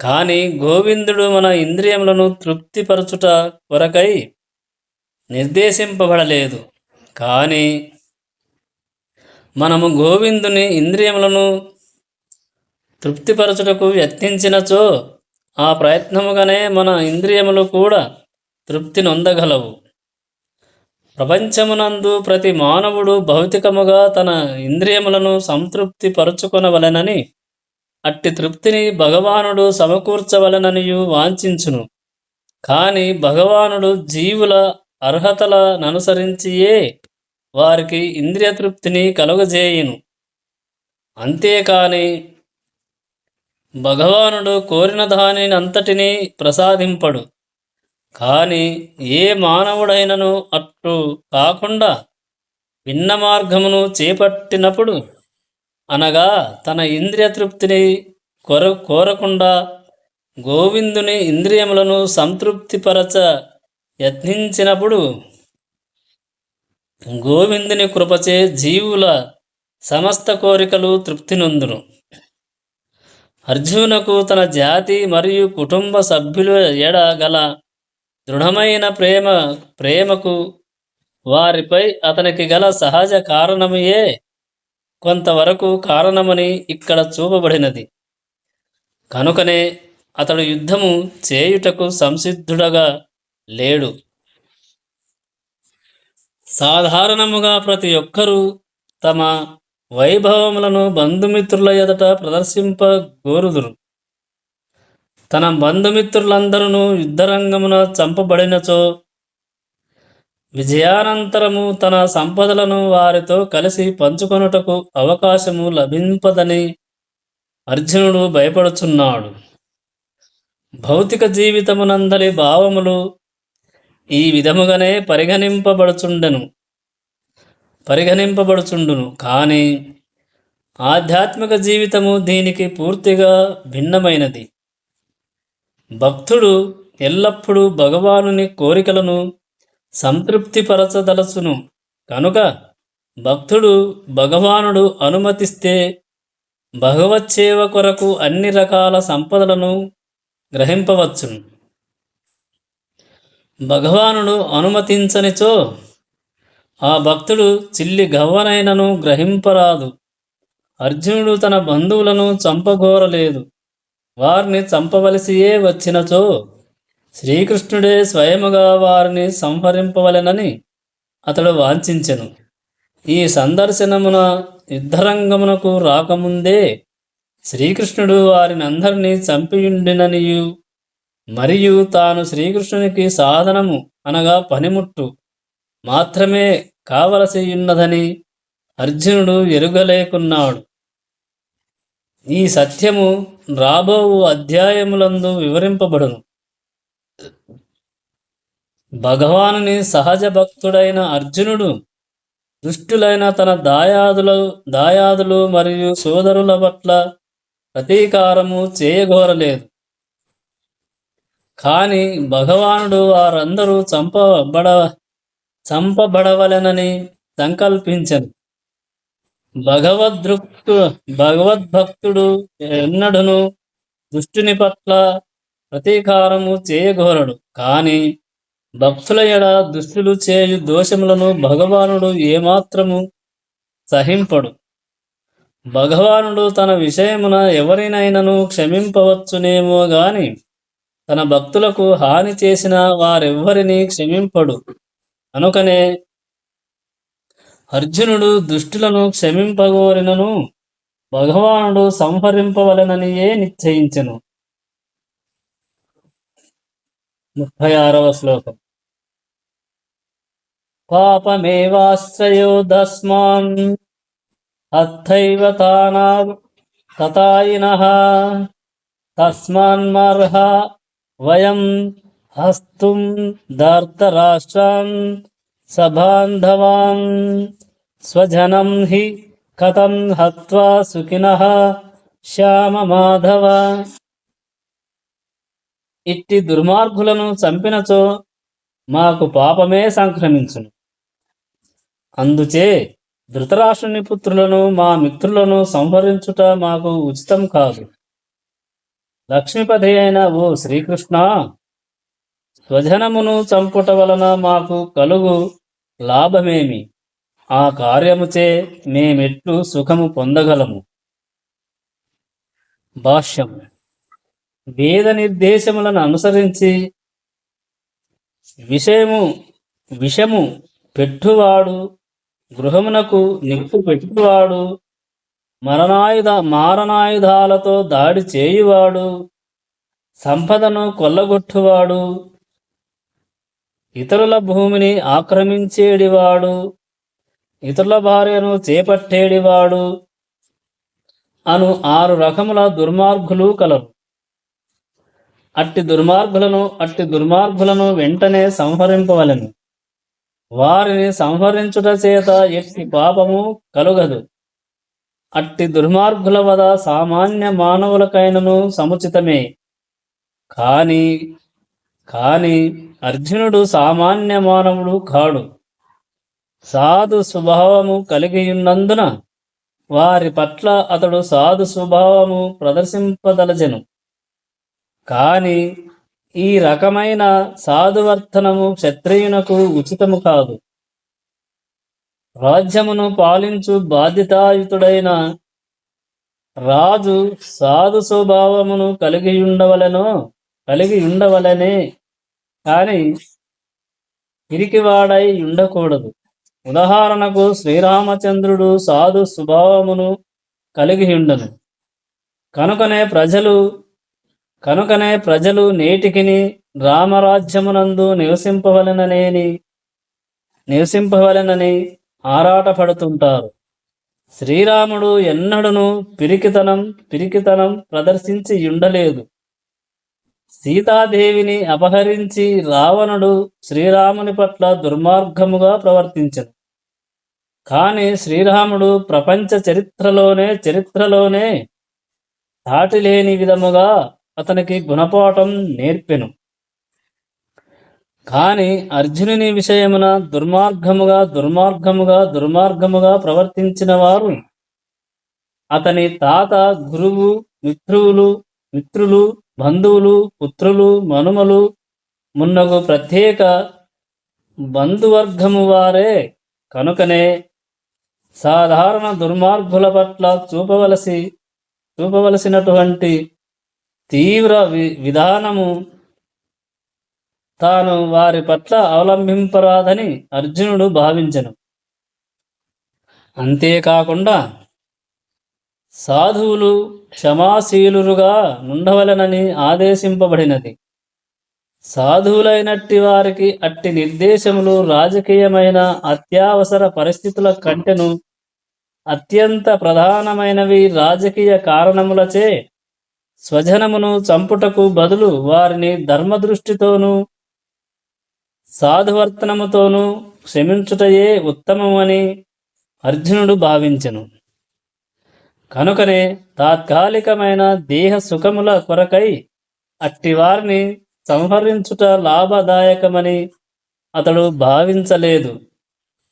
కానీ గోవిందుడు మన ఇంద్రియములను తృప్తిపరచుట కొరకై నిర్దేశింపబడలేదు. కానీ మనము గోవిందుని ఇంద్రియములను తృప్తిపరచుటకు యత్నించినచో ఆ ప్రయత్నముగానే మన ఇంద్రియములు కూడా తృప్తి నొందగలవు. ప్రపంచమునందు ప్రతి మానవుడు భౌతికముగా తన ఇంద్రియములను సంతృప్తి పరుచుకొనవలెనని, అట్టి తృప్తిని భగవానుడు సమకూర్చవలెననియు వాంఛించును. కానీ భగవానుడు జీవుల అర్హతలననుసరించియే వారికి ఇంద్రియ తృప్తిని కలుగజేయును. అంతేకాని భగవానుడు కోరిన దానిని అంతటినీ ప్రసాదింపడు. కానీ ఏ మానవుడైనను అట్లు కాకుండా భిన్న మార్గమును చేపట్టినప్పుడు, అనగా తన ఇంద్రియ తృప్తిని కోరకుండా గోవిందుని ఇంద్రియములను సంతృప్తిపరచ యత్నించినప్పుడు గోవిందుని కృపచే జీవుల సమస్త కోరికలు తృప్తి నొందును. అర్జునునకు తన జాతి మరియు కుటుంబ సభ్యుల ఎడ గల దృఢమైన ప్రేమకు వారిపై అతనికి గల సహజ కారణమయే కొంతవరకు కారణమని ఇక్కడ చూపబడినది. కనుకనే అతడు యుద్ధము చేయుటకు సంసిద్ధుడగా లేడు. సాధారణముగా ప్రతి ఒక్కరూ తమ వైభవములను బంధుమిత్రుల ఎదుట ప్రదర్శింపగోరుదురు. తన బంధుమిత్రులందరూ యుద్ధరంగమున చంపబడినచో విజయానంతరము తన సంపదలను వారితో కలిసి పంచుకొనుటకు అవకాశము లభింపదని అర్జునుడు భయపడుచున్నాడు. భౌతిక జీవితమునందరి భావములు ఈ విధముగానే పరిగణింపబడుచుండును. కానీ ఆధ్యాత్మిక జీవితము దీనికి పూర్తిగా భిన్నమైనది. భక్తుడు ఎల్లప్పుడూ భగవానుని కోరికలను సంతృప్తిపరచదలచును కనుక భక్తుడు భగవానుడు అనుమతిస్తే భగవచ్చేవ కొరకు అన్ని రకాల సంపదలను గ్రహింపవచ్చును. భగవానుడు అనుమతించనిచో ఆ భక్తుడు చిల్లి గవ్వనైనను గ్రహింపరాదు. అర్జునుడు తన బంధువులను చంపగోరలేదు. వారిని చంపవలసియే వచ్చినచో శ్రీకృష్ణుడే స్వయముగా వారిని సంహరింపవలెనని అతడు వాంఛించెను. ఈ సందర్శనమున యుద్ధరంగమునకు రాకముందే శ్రీకృష్ణుడు వారినందరినీ చంపియుండిననియు మరియు తాను శ్రీకృష్ణునికి సాధనము అనగా పనిముట్టు మాత్రమే కావలసియున్నదని అర్జునుడు ఎరుగలేకున్నాడు. ఈ సత్యము రాబోవు అధ్యాయములందు వివరింపబడును. భగవానుని సహజ భక్తుడైన అర్జునుడు దుష్టులైన తన దాయాదులు మరియు సోదరుల పట్ల ప్రతీకారము చేయగోరలేదు. కానీ భగవానుడు వారందరూ చంపబడవలెనని సంకల్పించను. భగవద్భక్తుడు ఎన్నడను దుష్టుని పట్ల ప్రతీకారము చేయగోరడు. కానీ భక్తుల ఎడ దుష్టులు చేయు దోషములను భగవానుడు ఏమాత్రము సహింపడు. భగవానుడు తన విషయమున ఎవరినైనను క్షమింపవచ్చునేమో గాని తన భక్తులకు హాని చేసిన వారెవ్వరినీ క్షమింపడు. అనుకనే అర్జునుడు దుష్టులను క్షమింపగోరినను భగవానుడు సంహరింపవలెననియే నిశ్చయించెను. 36వ శ్లోకం. పాపమేవాశ్రయో దస్మాన్ అథైవ తతాయినః తస్మాన్మర్హ వయం హస్తుం ధర్తరాష్ట్రాన్ సబాంధవాన్ స్వజనం హి కథం హత్వా సుఖినః శ్యామ మాధవ. ఇట్టి దుర్మార్గులను చంపినచో మాకు పాపమే సంక్రమించును. అందుచే ధృతరాష్ట్రుని పుత్రులను మా మిత్రులను సంహరించుట మాకు ఉచితం కాదు. లక్ష్మీపతి అయిన ఓ శ్రీకృష్ణ, స్వజనమును చంపుట వలన మాకు కలుగు లాభమేమి? ఆ కార్యముచే మేమెట్లు సుఖము పొందగలము? భాష్యం. వేద నిర్దేశములను అనుసరించి విషము పెట్టువాడు, గృహమునకు నిప్పు పెట్టువాడు, మారణాయుధాలతో దాడి చేయువాడు, సంపదను కొల్లగొట్టువాడు, ఇతరుల భూమిని ఆక్రమించేడివాడు, ఇతరుల భార్యను చేపట్టేడివాడు అను 6 రకముల దుర్మార్గులు కలరు. అట్టి దుర్మార్గులను వెంటనే సంహరింపవలెను. వారిని సంహరించుట చేత ఎట్టి పాపము కలుగదు. అట్టి దుర్మార్గుల వద సామాన్య మానవులకైనను సముచితమే. కాని అర్జునుడు సామాన్య మానవుడు కాడు. సాధు స్వభావము కలిగియున్నందున వారి పట్ల అతడు సాధు స్వభావము ప్రదర్శింపదలచెను. కాని ఈ రకమైన సాధువర్తనము క్షత్రియునకు ఉచితము కాదు. రాజ్యమును పాలించు బాధ్యతాయుతుడైన రాజు సాధు స్వభావమును కలిగి ఉండవలనే కాని పిరికివాడై ఉండకూడదు. ఉదాహరణకు శ్రీరామచంద్రుడు సాధు స్వభావమును కలిగి ఉండను. కనుకనే ప్రజలు నేటికిని రామరాజ్యమునందు నివసింపవలెనని ఆరాటపడుతుంటారు. శ్రీరాముడు ఎన్నడూను పిరికితనం ప్రదర్శించి ఉండలేదు. సీతాదేవిని అపహరించి రావణుడు శ్రీరాముని పట్ల దుర్మార్గముగా ప్రవర్తించెను. కాని శ్రీరాముడు ప్రపంచ చరిత్రలోనే సాటిలేని విధముగా అతనికి గుణపాఠం నేర్పెను. కాని అర్జునుని విషయమున దుర్మార్గముగా ప్రవర్తించిన వారు అతని తాత, గురువు, మిత్రులు, బంధువులు, పుత్రులు, మనుమలు మున్నగు ప్రత్యేక బంధువర్గము వారే. కనుకనే సాధారణ దుర్మార్గుల పట్ల చూపవలసినటువంటి తీవ్ర విధానము తాను వారి పట్ల అవలంబింపరాదని అర్జునుడు భావించెను. అంతేకాకుండా సాధువులు క్షమాశీలురుగా నుండవలెనని ఆదేశింపబడినది. సాధువులైనట్టి వారికి అట్టి నిర్దేశములు రాజకీయమైన అత్యవసర పరిస్థితుల కంటెను అత్యంత ప్రధానమైనవి. రాజకీయ కారణములచే స్వజనమును చంపుటకు బదులు వారిని ధర్మదృష్టితోనూ సాధువర్తనముతోనూ క్షమించుటయే ఉత్తమమని అర్జునుడు భావించెను. కనుకనే తాత్కాలికమైన దేహ సుఖముల కొరకై అట్టివారిని సంహరించుట లాభదాయకమని అతడు భావించలేదు.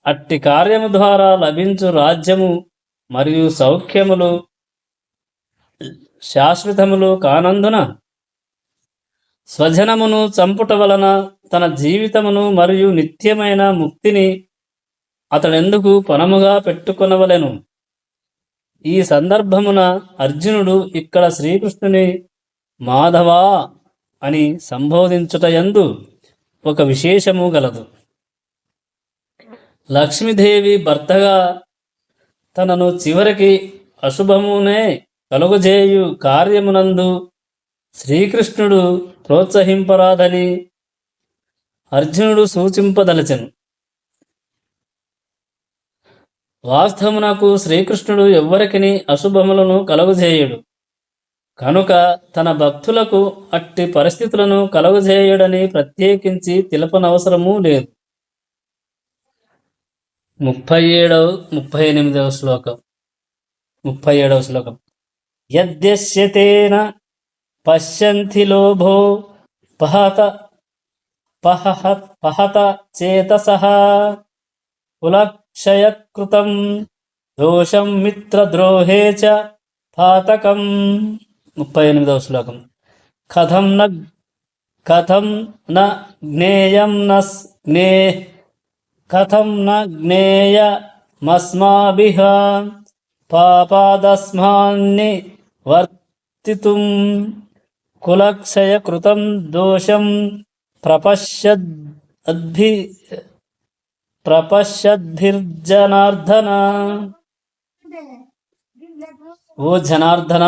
అట్టి కార్యము ద్వారా లభించు రాజ్యము మరియు సౌఖ్యములు శాశ్వతములు కానందున స్వజనమును చంపుట వలన తన జీవితమును మరియు నిత్యమైన ముక్తిని అతడెందుకు పణముగా పెట్టుకొనవలెను? ఈ సందర్భమున అర్జునుడు ఇక్కడ శ్రీకృష్ణుని మాధవా అని సంబోధించుటయందు ఒక విశేషము గలదు. లక్ష్మీదేవి భర్తగా తనను చివరికి అశుభమునే కలుగజేయు కార్యమునందు శ్రీకృష్ణుడు ప్రోత్సహింపరాదని అర్జునుడు సూచింపదలచెను. వాస్తవమునకు శ్రీకృష్ణుడు ఎవ్వరికిని అశుభములను కలుగజేయుడు. కనుక తన భక్తులకు అట్టి పరిస్థితులను కలుగజేయుడని ప్రత్యేకించి తెలుపనవసరమూ లేదు. 37-38 శ్లోకం. 37వ శ్లోకం. యద్యస్యతేన పశ్యంతి లోభో పహత చేతసః కులక్షయకృతం దోషం మిత్రద్రోహే చ పాతకం. 38వ శ్లోకం. కథం న జ్ఞేయమస్మాభిః పాపాదస్మాన్ని వర్తితుం కులక్షయకృతం దోషం ప్రపశ్యద్భిర్జనార్దన. ఓ జనార్దన,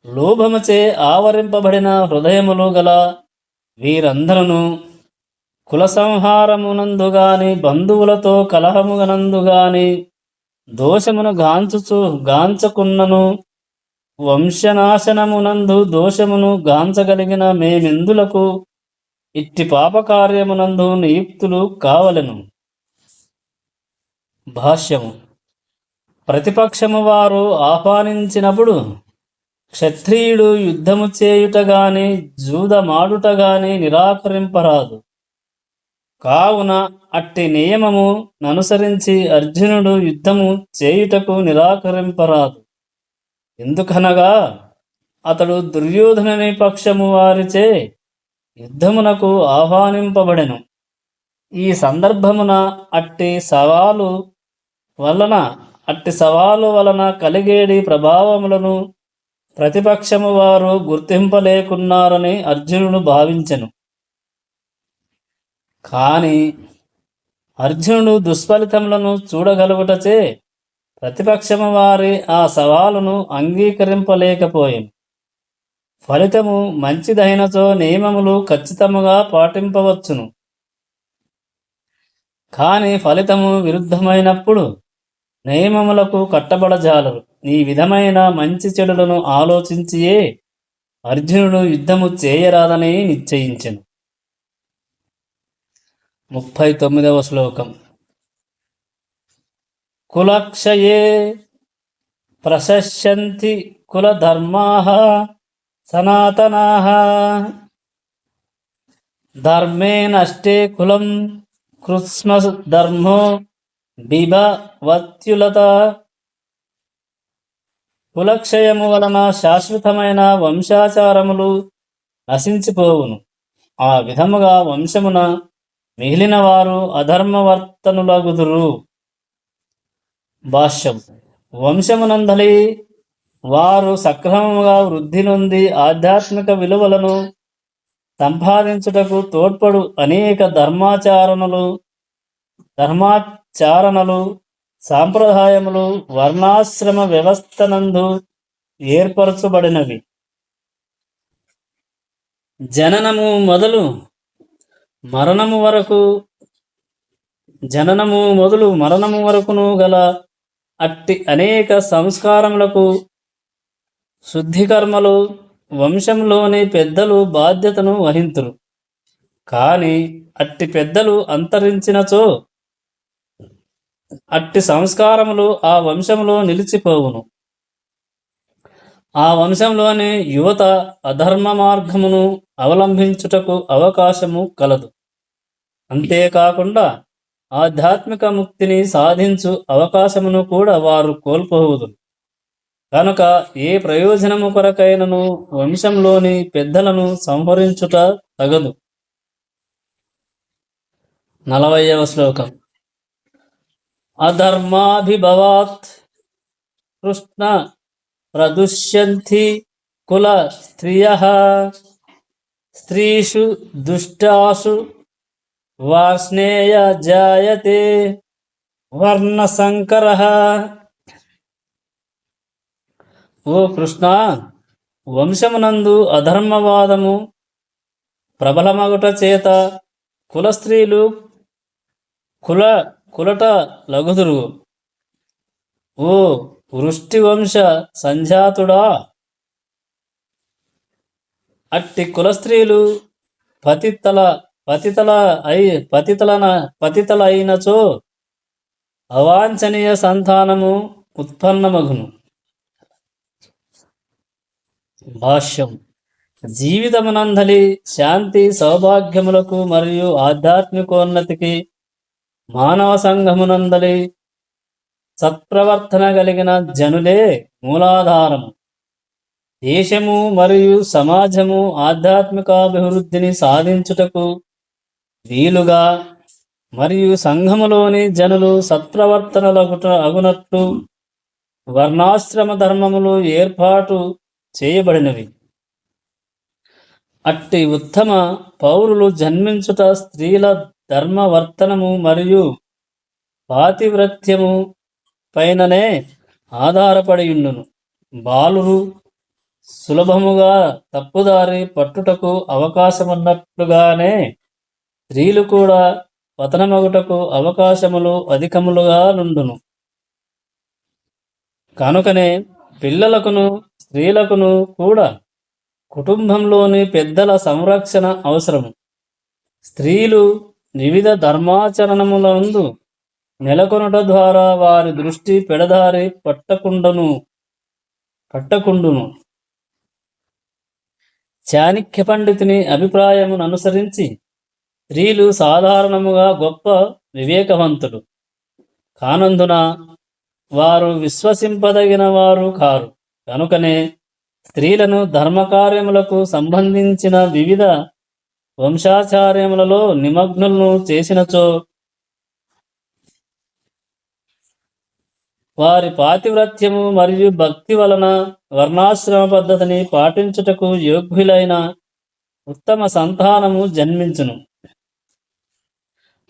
లోభముచే ఆవరింపబడిన హృదయములు గల వీరందరూ కుల సంహారమునందు గాని బంధువులతో కలహమునందు గాని దోషమును గాంచకున్నను వంశనాశనమునందు దోషమును గాంచగలిగిన మేమెందులకు ఇట్టి పాపకార్యమునందు నియుక్తులు కావలెను. భాష్యము. ప్రతిపక్షము వారు ఆహ్వానించినప్పుడు క్షత్రియుడు యుద్ధము చేయుట గాని జూదమాడుట గాని నిరాకరింపరాదు. కావున అట్టి నియమము ననుసరించి అర్జునుడు యుద్ధము చేయుటకు నిరాకరింపరాదు. ఎందుకనగా అతడు దుర్యోధనుని పక్షము వారిచే యుద్ధమునకు ఆహ్వానింపబడెను. ఈ సందర్భమున అట్టి సవాలు వలన కలిగేడి ప్రభావములను ప్రతిపక్షము వారు గుర్తింపలేకున్నారని అర్జునుడు భావించెను. కాని అర్జునుడు దుష్ఫలితములను చూడగలుగుటచే ప్రతిపక్షము వారి ఆ సవాలును అంగీకరింపలేకపోయెను. ఫలితము మంచిదైనచో నియమములు ఖచ్చితముగా పాటింపవచ్చును. కాని ఫలితము విరుద్ధమైనప్పుడు నియమములకు కట్టబడజాలరు. ఈ విధమైన మంచి చెడులను ఆలోచించియే అర్జునుడు యుద్ధము చేయరాదని నిశ్చయించెను. 39వ శ్లోకం. కులక్షయే ప్రశస్యంతి కులధర్మాః సనాతనాః ధర్మే నష్టే కులం కృత్స్నధర్మో బిభవత్యులత. కులక్షయము వలన శాశ్వతమైన వంశాచారములు నశించిపోవును. ఆ విధముగా వంశమున మిగిలిన వారు అధర్మవర్తనులగుదురు. భాష్యం. వంశమునందలి వారు సక్రమముగా వృద్ధి నొంది ఆధ్యాత్మిక విలువలను సంపాదించుటకు తోడ్పడు అనేక ధర్మాచరణలు సాంప్రదాయములు వర్ణాశ్రమ వ్యవస్థనందు ఏర్పరచబడినవి. జననము మొదలు మరణము వరకును గల అట్టి అనేక సంస్కారములకు శుద్ధికర్మలు వంశంలోని పెద్దలు బాధ్యతను వహింతురు. కాని అట్టి పెద్దలు అంతరించినచో అట్టి సంస్కారములు ఆ వంశంలో నిలిచిపోవును. ఆ వంశంలోని యువత అధర్మ మార్గమును అవలంబించుటకు అవకాశము కలదు. అంతేకాకుండా ఆధ్యాత్మిక ముక్తిని సాధించు అవకాశమును కూడా వారు కోల్పోవుదురు. కనుక ఏ ప్రయోజనము కొరకైనను వంశంలోని పెద్దలను సంహరించుట తగదు. 40వ శ్లోకం. అధర్మాభిభవాత్ కృష్ణ ప్రదుష్యంతి కుల స్త్రియః స్త్రీషు దుష్టాసు వార్ష్ణేయ జాయతే వర్ణసంకరః. ఓ కృష్ణ, వంశమునందు అధర్మవాదము ప్రబలమగుట చేత కులస్త్రీలు కులట లగుదురు. ఓ వృష్టివంశ సంజాతుడా, అట్టి కులస్త్రీలు పతితలైనచో అవాంఛనీయ సంతానము ఉత్పన్నమగును. భాష్యం. జీవితమునందలి శాంతి సౌభాగ్యములకు మరియు ఆధ్యాత్మికోన్నతికి మానవ సంఘమునందలి సత్ప్రవర్తన కలిగిన జనులే మూలాధారము. దేశము మరియు సమాజము ఆధ్యాత్మికాభివృద్ధిని సాధించుటకు వీలుగా మరియు సంఘములోని జనులు అగునట్లు వర్ణాశ్రమ ధర్మములు ఏర్పాటు చేయబడినవి. అట్టి ఉత్తమ పౌరులు జన్మించుట స్త్రీల ధర్మవర్తనము మరియు పాతివ్రత్యము పైననే ఆధారపడియుండును. బాలురు సులభముగా తప్పుదారి పట్టుటకు అవకాశమున్నట్లుగానే స్త్రీలు కూడా పతనమగుటకు అవకాశములు అధికములుగా నుండును. కనుకనే పిల్లలకును స్త్రీలకును కూడా కుటుంబంలోని పెద్దల సంరక్షణ అవసరము. స్త్రీలు వివిధ ధర్మాచరణములందు నెలకొనుట ద్వారా వారి దృష్టి పెడదారి పట్టకుండును. చాణక్య పండితుని అభిప్రాయమును అనుసరించి స్త్రీలు సాధారణముగా గొప్ప వివేకవంతులు కానందున వారు విశ్వసింపదగిన వారు కారు. కనుకనే స్త్రీలను ధర్మకార్యములకు సంబంధించిన వివిధ వంశాచార్యములలో నిమగ్నులను చేసినచో వారి పాతివ్రత్యము మరియు భక్తి వలన వర్ణాశ్రమ పద్ధతిని పాటించుటకు యోగ్యులైన ఉత్తమ సంతానము జన్మించును.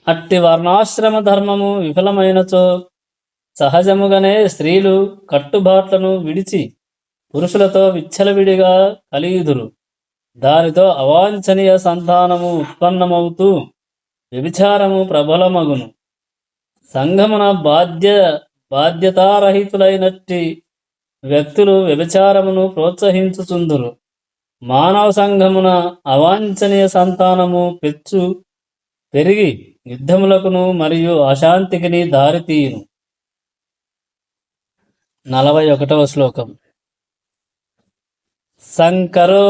అట్టి వర్ణాశ్రమ ధర్మము విఫలమైనచో సహజముగానే స్త్రీలు కట్టుబాట్లను విడిచి పురుషులతో విచ్చలవిడిగా కలియుదురు. దానితో అవాంఛనీయ సంతానము ఉత్పన్నమవుతూ వ్యభిచారము ప్రబలమగును. సంఘమున బాధ్యతారహితులైనట్టి వ్యక్తులు వ్యభిచారమును ప్రోత్సహించుచుందురు. మానవ సంఘమున అవాంఛనీయ సంతానము పెరిగి యుద్ధములకును మరియు అశాంతికిని దారితీయును. 41వ శ్లోకం. సంకరో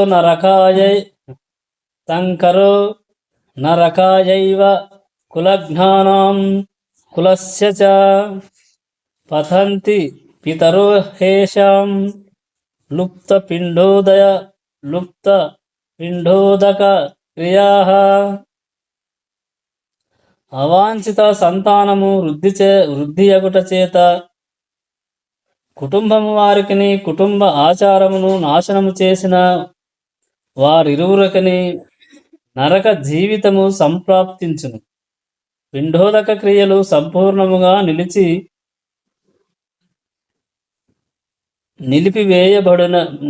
నరకాయైవ కులఘ్నానాం కులస్య చ పతంతి పితరో హేషాం లుప్తపిండోదక క్రియాః. అవాంఛిత సంతానము వృద్ధియగుట చేత కుటుంబము వారికిని కుటుంబ ఆచారమును నాశనము చేసిన వారిరువురకిని నరక జీవితము సంప్రాప్తించును. పిండోదక క్రియలు సంపూర్ణముగా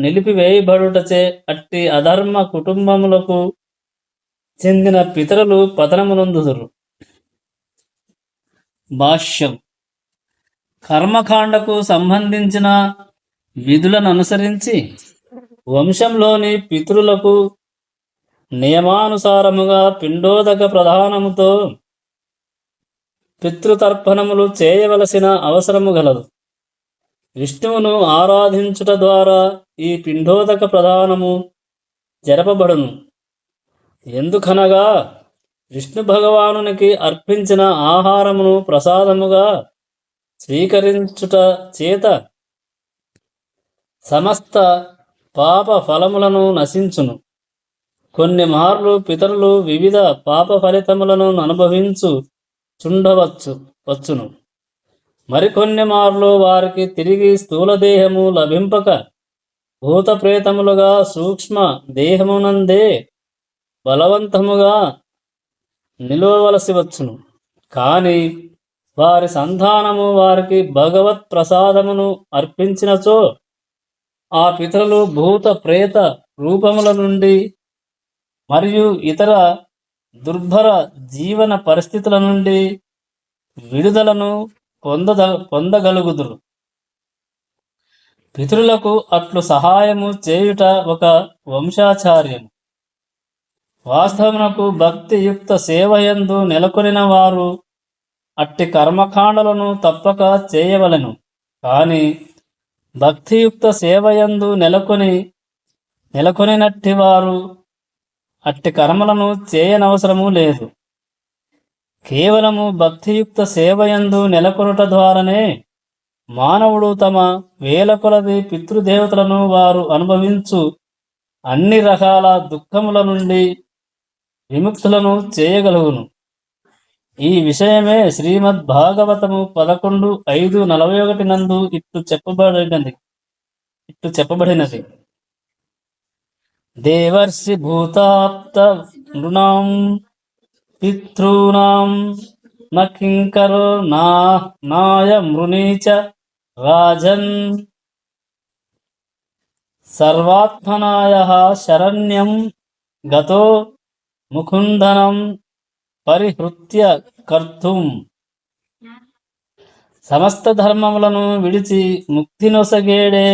నిలిపివేయబడుటచే అట్టి అధర్మ కుటుంబములకు చెందిన పితరులు పతనమునందుదురు. భాష్యం. కర్మకాండకు సంబంధించిన విధులను అనుసరించి వంశంలోని పితరులకు నియమానుసారముగా పిండోదక ప్రధానముతో పితృతర్పణములు చేయవలసిన అవసరము గలదు. విష్ణువును ఆరాధించుట ద్వారా ఈ పిండోదక ప్రధానము జరపబడును. ఎందుకనగా విష్ణు భగవానునికి అర్పించిన ఆహారమును ప్రసాదముగా స్వీకరించుట చేత సమస్త పాప ఫలములను నశించును. కొన్ని మార్లు పితరులు వివిధ పాప ఫలితములను వచ్చును. మరికొన్ని మార్లు వారికి తిరిగి స్థూలదేహము లభింపక భూత ప్రేతములుగా సూక్ష్మ దేహమునందే బలవంతముగా నిలువవలసి వచ్చును. కానీ వారి సంతానము వారికి భగవత్ ప్రసాదమును అర్పించినచో ఆ పితరులు భూత ప్రేత రూపముల నుండి మరియు ఇతర దుర్భర జీవన పరిస్థితుల నుండి విడుదలను పొందగలుగుదురు. పితరులకు అట్లు సహాయము చేయుట ఒక వంశాచార్యము. వాస్తవమునకు భక్తియుక్త సేవయందు నెలకొనిన వారు అట్టి కర్మకాండలను తప్పక చేయవలెను. కానీ భక్తియుక్త సేవయందు నెలకొనినట్టి వారు అట్టి కర్మలను చేయనవసరము లేదు. కేవలము భక్తియుక్త సేవయందు నెలకొనుట ద్వారానే మానవుడు తమ వేల కొలది పితృదేవతలను వారు అనుభవించు అన్ని రకాల దుఃఖముల నుండి విముక్తులను చేయగలుగును. ఈ విషయమే శ్రీమద్ భాగవతము 11:5-41 నందు ఇట్లు చెప్పబడినది. దేవర్షి భూతాప్త నృణాం పితॄణాం నకింకరో నాయ మృణీచ రాజన్ సర్వాత్మనాయః శరణ్యం గతో ముకుందనం పరిహృత్య కర్తుం. సమస్త ధర్మములను విడిచి ముక్తి నొసగేడే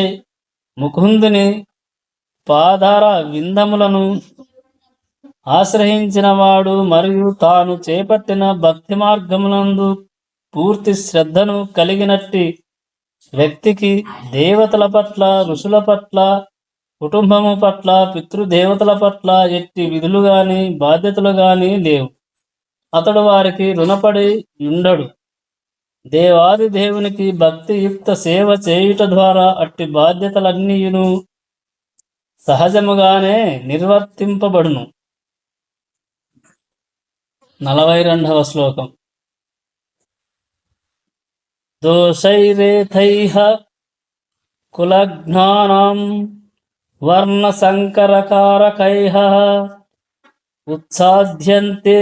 ముకుందుని పాదార విందములను ఆశ్రయించిన వాడు మరియు తాను చేపట్టిన భక్తి మార్గమునందు పూర్తి శ్రద్ధను కలిగినట్టి వ్యక్తికి దేవతల పట్ల, ఋషుల పట్ల, కుటుంబము పట్ల, పితృదేవతల పట్ల ఎట్టి విధులు గాని బాధ్యతలు గాని లేవు. అతడు వారికి రుణపడి ఉండడు. దేవాది దేవునికి భక్తియుక్త సేవ చేయుట ద్వారా అట్టి బాధ్యతలన్నీయును సహజముగానే నిర్వర్తింపబడును. 42వ శ్లోకం. దోషైరేథైః కులఘ్నానాం వర్ణసంకరకారకైః ఉత్సాధ్యంతే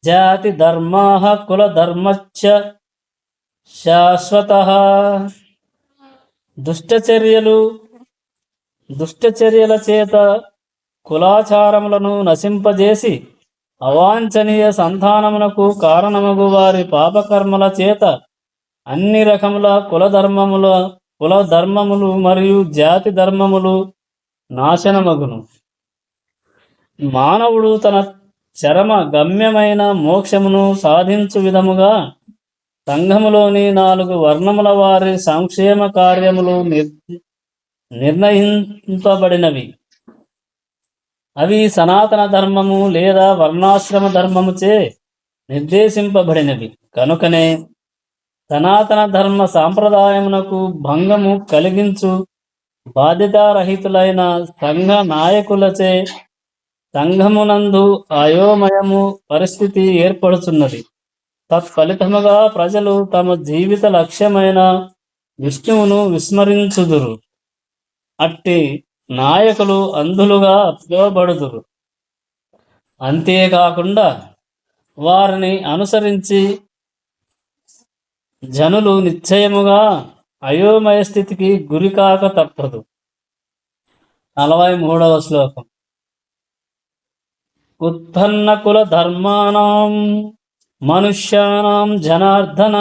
జాతి ధర్మాః కులధర్మశ్చ శాశ్వతః. దుష్టచర్యల చేత కులాచారములను నశింపజేసి అవాంఛనీయ సంతానమునకు కారణమగు వారి పాపకర్మల చేత అన్ని రకముల కులధర్మములు మరియు జాతి ధర్మములు నాశనమగును. మానవుడు తన చరమ గమ్యమైన మోక్షమును సాధించు విధముగా సంఘములోని 4 వర్ణముల వారి సంక్షేమ కార్యములు నిర్ణయింపబడినవి. అవి సనాతన ధర్మము లేదా వర్ణాశ్రమ ధర్మముచే నిర్దేశింపబడినవి. కనుకనే సనాతన ధర్మ సాంప్రదాయమునకు భంగము కలిగించు బాధ్యతారహితులైన సంఘ నాయకులచే సంఘమునందు అయోమయము పరిస్థితి ఏర్పడుతున్నది. తత్ఫలితముగా ప్రజలు తమ జీవిత లక్ష్యమైన విష్ణువును విస్మరించుదురు. అట్టి నాయకులు అంధులుగా పిలువబడుదురు. అంతేకాకుండా వారిని అనుసరించి జనులు నిశ్చయముగా అయోమయ స్థితికి గురికాక తప్పదు. 43వ శ్లోకం. ఉత్పన్న కుల ధర్మాణం మనుష్యానాం జనార్దన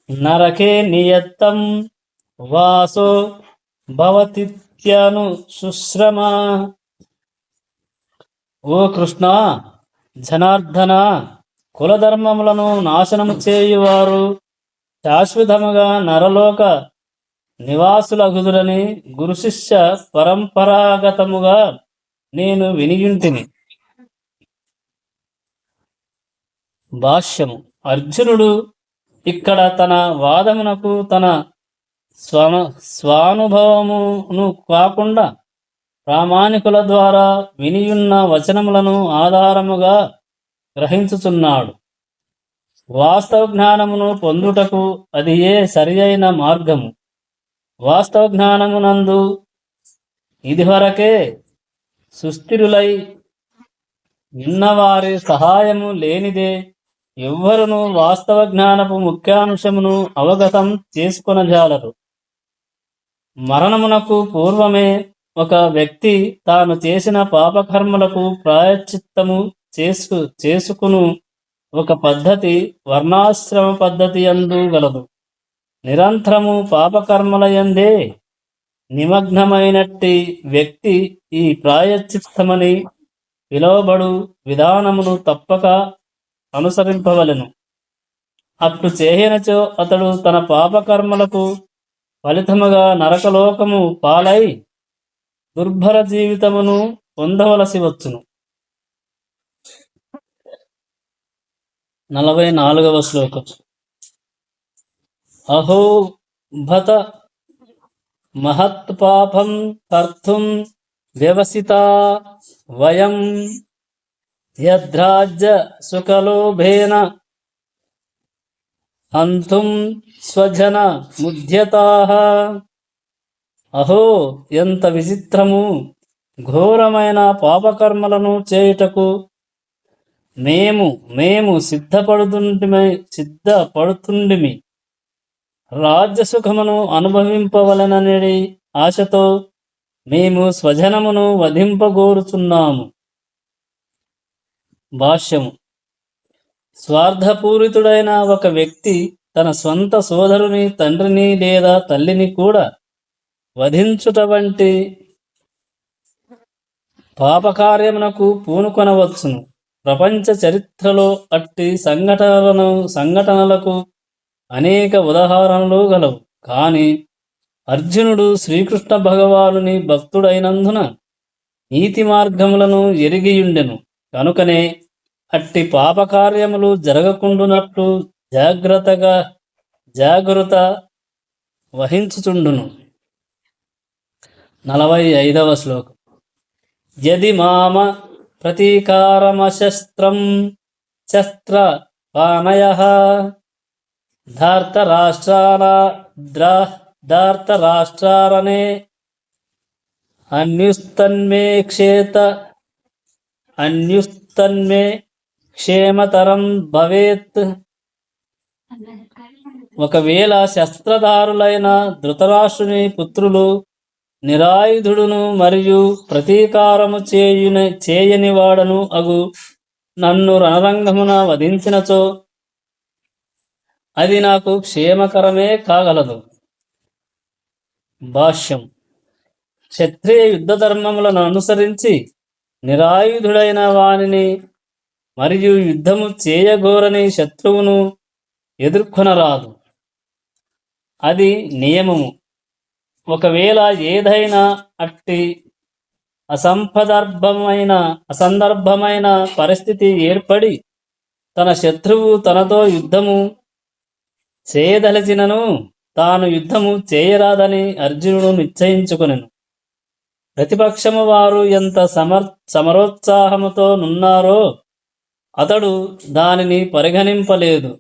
నరకే నియత్తం వాసో భవతిత్యను సుశ్రమ. ఓ కృష్ణ, జనార్దన, కులధర్మములను నాశనము చేయువారు శాశ్వతముగా నరలోక నివాసులగుదురని గురు శిష్య పరంపరాగతముగా నేను వినియుంటిని. భాష్యము. అర్జునుడు ఇక్కడ తన వాదమునకు తన స్వానుభవమును కాకుండా ప్రామాణికుల ద్వారా వినియున్న వచనములను ఆధారముగా గ్రహించుచున్నాడు. వాస్తవ జ్ఞానమును పొందుటకు అది సరి అయిన మార్గము. వాస్తవ జ్ఞానమునందు ఇదివరకే సుస్థిరులై ఉన్నవారి సహాయము లేనిదే ఎవ్వరును వాస్తవ జ్ఞానపు ముఖ్యాంశమును అవగతం చేసుకొనజాలరు. మరణమునకు పూర్వమే ఒక వ్యక్తి తాను చేసిన పాపకర్మలకు ప్రాయశ్చిత్తము చేసుకును ఒక పద్ధతి వర్ణాశ్రమ పద్ధతి యందు గలదు. నిరంతరము పాపకర్మలయందే నిమగ్నమైనట్టి వ్యక్తి ఈ ప్రాయశ్చిత్తమని పిలువబడు విధానమును తప్పక అనుసరింపవలెను. అట్లు చేయనచో అతడు తన పాపకర్మలకు ఫలితముగా నరకలోకము పాలై దుర్భర జీవితమును పొందవలసి వచ్చును. 44వ శ్లోకం. అహో భత మహత్ పాపం కర్తుం వ్యవసితా వయం యద్రాజ్య సుఖలోభేన హంతుం స్వజన ముధ్యతాః. అహో, ఎంత విచిత్రము! ఘోరమైన పాపకర్మలను చేయుటకు మేము సిద్ధపడుతుండిమి. రాజ్యసుఖమును అనుభవింపవలనని ఆశతో మేము స్వజనమును వధింపగోరుచున్నాము. భాష్యము. స్వార్థపూరితుడైన ఒక వ్యక్తి తన స్వంత సోదరుని, తండ్రిని లేదా తల్లిని కూడా వధించుట వంటి పాపకార్యమునకు పూనుకొనవచ్చును. ప్రపంచ చరిత్రలో అట్టి సంఘటనలకు అనేక ఉదాహరణలు గలవు. కానీ అర్జునుడు శ్రీకృష్ణ భగవానుని భక్తుడైనందున నీతి మార్గములను ఎరిగియుండెను. కనుకనే అట్టి పాపకార్యములు జరగకుండునట్లు జాగ్రత్త వహించుచుండును. 45వ శ్లోకం. యది మామ ప్రతీకారమశస్త్రం శస్త్ర పానయః ధార్తరాష్ట్రారనే అన్యుస్తన్మే క్షేమతరం భవేత్. ఒకవేళ శస్త్రధారులైన ధృతరాష్ట్రుని పుత్రులు నిరాయుధుడును మరియు ప్రతీకారము చేయని వాడను అగు నన్ను రణరంగమున వధించినచో అది నాకు క్షేమకరమే కాగలదు. భాష్యం. క్షత్రియ యుద్ధ ధర్మములను అనుసరించి నిరాయుధుడైన వానిని మరియు యుద్ధము చేయగోరని శత్రువును ఎదుర్కొనరాదు. అది నియమము. ఒకవేళ ఏదైనా అట్టి అసందర్భమైన పరిస్థితి ఏర్పడి తన శత్రువు తనతో యుద్ధము చేయదలచినను తాను యుద్ధము చేయరాదని అర్జునుడు నిశ్చయించుకొనెను. ప్రతిపక్షము వారు ఎంత సమరోత్సాహముతో నున్నారో అతడు దానిని పరిగణింపలేదు.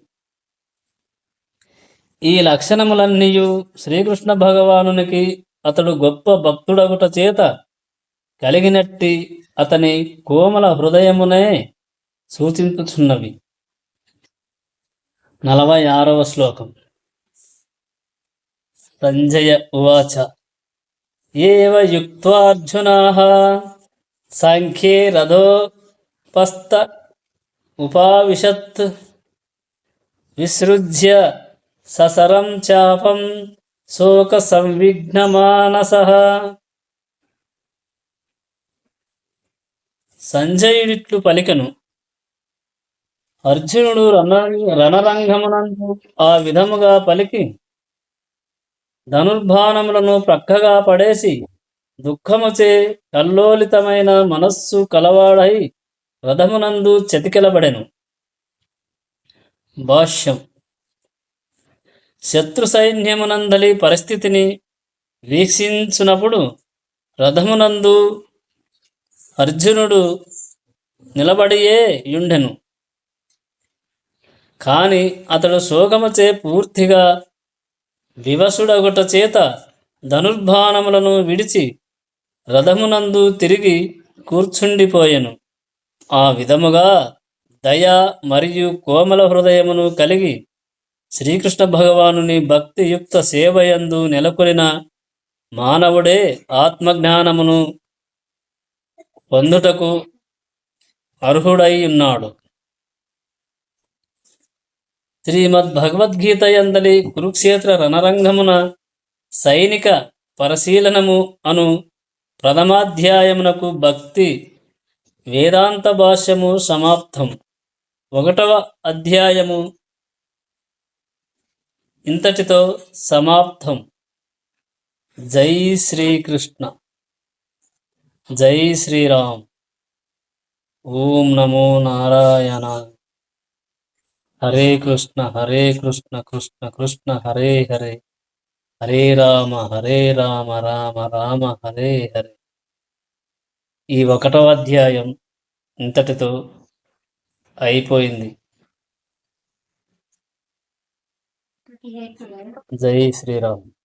ఈ లక్షణములన్నీయు శ్రీకృష్ణ భగవానునికి అతడు గొప్ప భక్తుడగుట చేత కలిగినట్టి అతని కోమల హృదయమునే సూచించుచున్నవి. 46వ శ్లోకం. సంజయ ఉవాచ ఏవ యుక్త్వార్జునాః సాంఖ్యే రథోపస్థ ఉపావిశత్ విసృజ్య ససరం చాపం శోక సంవిఘ్నమానసః. సంజయుడిట్లు పలికెను. అర్జునుడు రణరంగమునందు ఆ విధముగా పలికి ధనుర్బాణములను ప్రక్కగా పడేసి దుఃఖముచే కల్లోలితమైన మనస్సు కలవాడై రథమునందు చతికిలబడెను. భాష్యం. శత్రు సైన్యమునందలి పరిస్థితిని వీక్షించునప్పుడు రథమునందు అర్జునుడు నిలబడియే యుండెను. కాని అతడు శోకముచే పూర్తిగా వివసుడగుట చేత ధనుర్బాణములను విడిచి రథమునందు తిరిగి కూర్చుండిపోయెను. ఆ విధముగా దయ మరియు కోమల హృదయమును కలిగి శ్రీకృష్ణ భగవానుని భక్తియుక్త సేవయందు నెలకొనిన మానవుడే ఆత్మజ్ఞానమును పొందుటకు అర్హుడై ఉన్నాడు. శ్రీమద్భగవద్గీత యందలి కురుక్షేత్ర రణరంగమున సైనిక పరిశీలనము అను ప్రథమాధ్యాయమునకు భక్తి వేదాంత భాష్యము సమాప్తం. 1వ అధ్యాయము ఇంతటితో సమాప్తం. జై శ్రీకృష్ణ. జై శ్రీరామ్. ఓం నమో నారాయణ. హరే కృష్ణ కృష్ణ కృష్ణ హరే హరే, హరే రామ రామ రామ హరే హరే. ఈ 1వ అధ్యాయం ఇంతటితో అయిపోయింది. జై శ్రీరామ్.